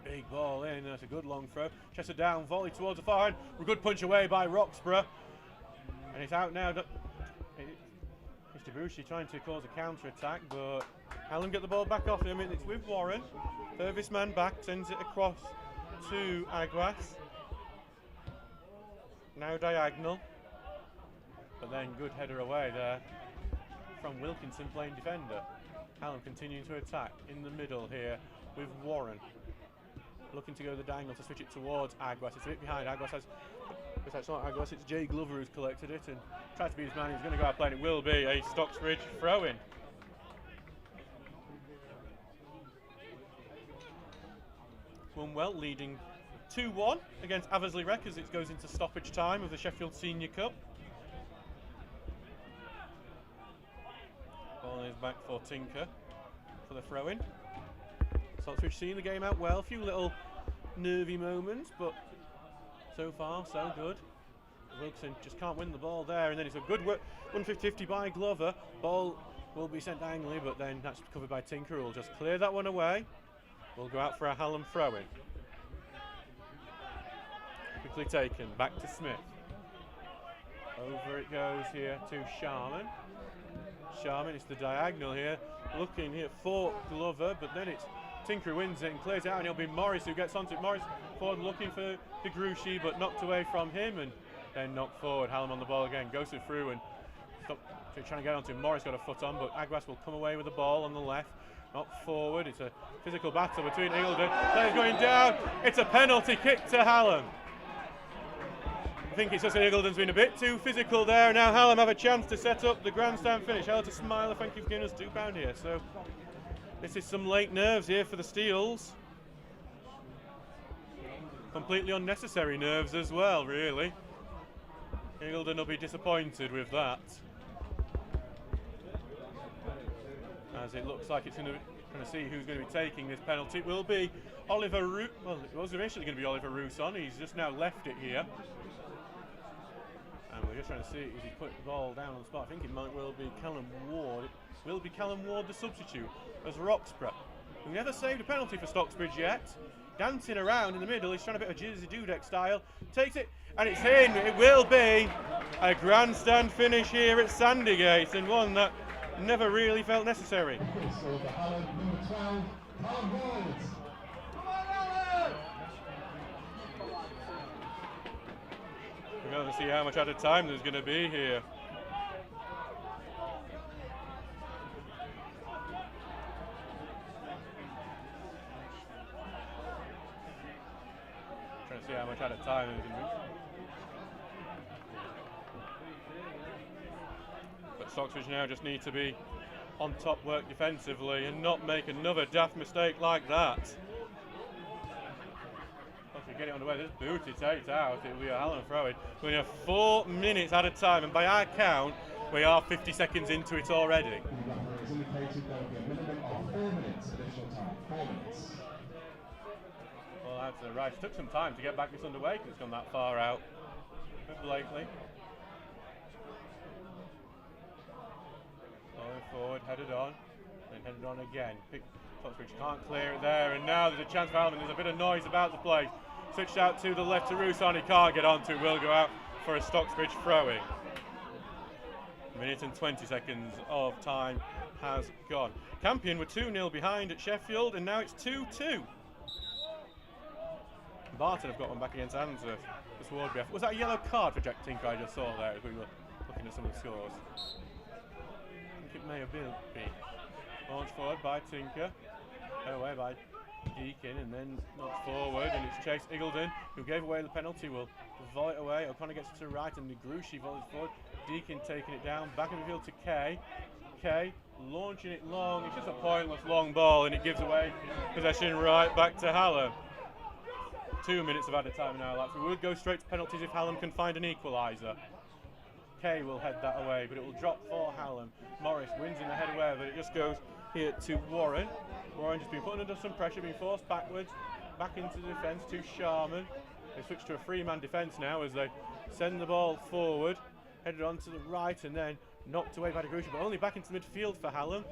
Big ball in. That's a good long throw. Chester down, volley towards the far end. A good punch away by Roxburgh. And it's out now. Mr. Bushi trying to cause a counter attack, but Hallam get the ball back off him. It's with Warren. Furthest man back, sends it across to Aguas. Now diagonal, but then good header away there from Wilkinson playing defender. Hallam continuing to attack in the middle here with Warren. Looking to go the diagonal to switch it towards Aguas. It's a bit behind. Aguas has, it's not Aguas, it's Jay Glover who's collected it and tried to be his man. He's going to go out playing. It will be a Stocksbridge throw in. Well, leading 2-1 against Aversley Rec as it goes into stoppage time of the Sheffield Senior Cup. Ball is back for Tinker for the throw-in. Stocksbridge seeing the game out well. A few little nervy moments, but so far so good. Wilson just can't win the ball there, and then it's a good 150 by Glover. Ball will be sent diagonally, but then that's covered by Tinker, who will just clear that one away. We'll go out for a Hallam throw-in. Quickly taken, back to Smith. Over it goes here to Sharman. Sharman, it's the diagonal here. Looking here for Glover, but then it's Tinker who wins it and clears it out, and it'll be Morris who gets onto it. Morris forward looking for De Gruchy, but knocked away from him, and then knocked forward. Hallam on the ball again, goes it through and trying to get onto him. Morris got a foot on, but Aguas will come away with the ball on the left. Not forward, it's a physical battle between Iggulden. Players going down, it's a penalty kick to Hallam. I think it's just Iggulden's been a bit too physical there. Now Hallam have a chance to set up the grandstand finish. Hello to Smiler, thank you for giving us £2 here. So this is some late nerves here for the Steels. completely unnecessary nerves as well, really. Eagledon will be disappointed with that. As it looks like it's going to see who's going to be taking this penalty. It will be Oliver well, it was eventually going to be Oliver Rousson. He's just now left it here. And we're just trying to see as he put the ball down on the spot. I think it might well be Callum Ward. It will be Callum Ward the substitute as Roxburgh, who never saved a penalty for Stocksbridge yet. Dancing around in the middle, he's trying a bit of Jersey Dudek style. Takes it, and it's in. It will be a grandstand finish here at Sandygate, and one that never really felt necessary. So for Hallam, number 12, Hallam Ward. We're going to see how much added time there's going to be here. Trying to see how much added time there's going to be. But Stocksbridge now just need to be on top work defensively and not make another daft mistake like that. Once we get it underway, this booty takes out, it will be a Hallam throw-in. We have 4 minutes at a time, and by our count, we are 50 seconds into it already. The referee has indicated there will be a minimum of 4 minutes additional time. 4 minutes. Well, that's right. It took some time to get back this underway because it's gone that far out. But Blakely. Going forward, headed on, then headed on again. Stocksbridge can't clear it there, and now there's a chance for Hallam. There's a bit of noise about the place. Switched out to the left to Rousson. He can't get onto it. Will go out for a Stocksbridge throwing. Minute and 20 seconds of time has gone. Campion were 2-0 behind at Sheffield, and now it's 2-2. Barton have got one back against Answorth. Was that a yellow card for Jack Tinker I just saw there as we were looking at some of the scores? I think it may have been. Launched forward by Tinker. Head away by Deakin, and then knocked forward, and it's Chase Eagledon, who gave away the penalty, will volley it away. O'Connor gets it to right, and Negrushi volleys forward. Deakin taking it down, back in the field to Kay. Kay launching it long. It's just a pointless long ball, and it gives away possession right back to Hallam. 2 minutes of added time now, lads. We would go straight to penalties if Hallam can find an equaliser. Kay will head that away, but it will drop for Hallam. Morris wins in the head away, but it just goes here to Warren. Warren just been put under some pressure, being forced backwards, back into the defence to Sharman. They switch to a three-man defence now as they send the ball forward, headed on to the right, and then knocked away by Negrushi, but only back into midfield for Hallam.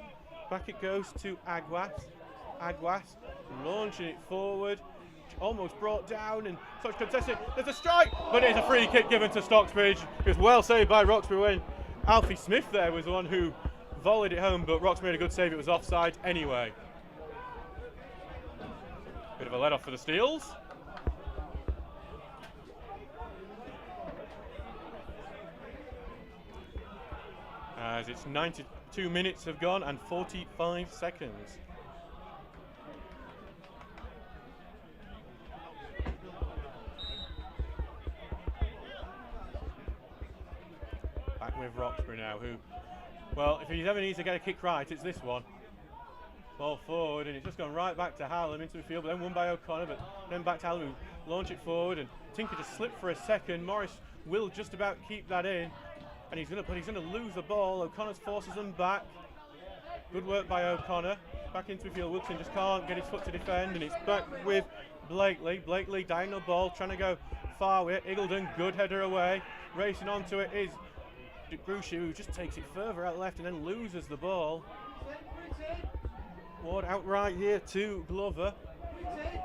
Back it goes to Aguas. Aguas launching it forward, almost brought down, and such contested. There's a strike, but it's a free kick given to Stocksbridge. It was well saved by Roxbury when Alfie Smith there was the one who volleyed it home, but Roxbury made a good save. It was offside anyway. Bit of a let off for the Steels. As it's 92 minutes have gone and 45 seconds. Back with Roxbury now, who, well, if he ever needs to get a kick right, it's this one. Ball forward, and it's just gone right back to Hallam into the field, but then won by O'Connor, but then back to Hallam, who launch it forward, and Tinker just slipped for a second. Morris will just about keep that in, and he's going to lose the ball. O'Connor forces them back. Good work by O'Connor. Back into the field. Wilson just can't get his foot to defend, and it's back with Blakely. Blakely diagonal ball, trying to go far with it. Eagledon, good header away. Racing onto it is Negrushi, who just takes it further out left and then loses the ball. Ward outright here to Glover.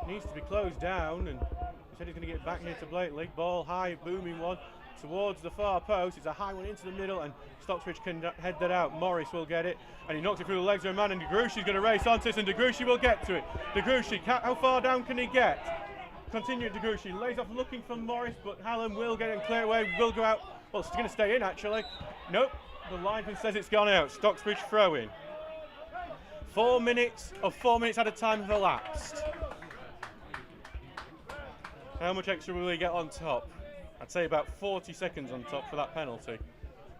Needs to be closed down, and he said he's going to get back here to Blakely. Ball high, booming one towards the far post. It's a high one into the middle, and Stocksbridge can head that out. Morris will get it, and he knocks it through the legs of a man, and Degrushi's going to race onto this, and Negrushi will get to it. Negrushi, how far down can he get? Continue Negrushi, lays off looking for Morris, but Hallam will get it and clear away, will go out. Well, it's going to stay in actually. Nope, the linesman says it's gone out. Stocksbridge throw in. 4 minutes at a time have elapsed. How much extra will he get on top? I'd say about 40 seconds on top for that penalty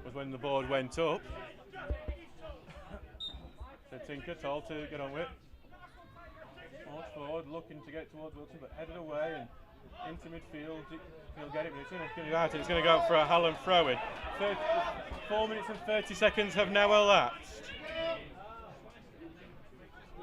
was when the board went up. So Tinker told to get on with it. Forward, looking to get towards Wilson, but headed away, and into midfield. He'll get it, but it's going to go out. It's going to go out for a Hallam throw-in. 4 minutes and 30 seconds have now elapsed.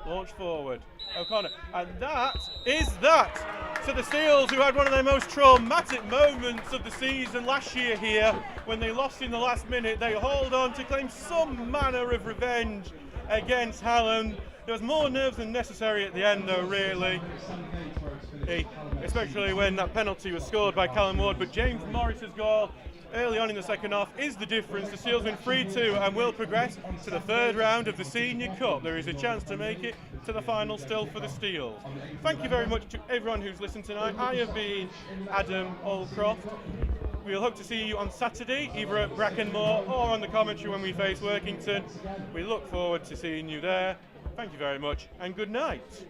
Launch forward. O'Connor. And that is that. So the Steels, who had one of their most traumatic moments of the season last year here, when they lost in the last minute, they hauled on to claim some manner of revenge against Hallam. There was more nerves than necessary at the end, though, really. Especially when that penalty was scored by Callum Ward. But James Morris's goal early on in the second half is the difference. The Steels win 3-2 and will progress to the third round of the Senior Cup. There is a chance to make it to the final still for the Steels. Thank you very much to everyone who's listened tonight. I have been Adam Allcroft. We'll hope to see you on Saturday, either at Brackenmore or on the commentary when we face Workington. We look forward to seeing you there. Thank you very much and good night.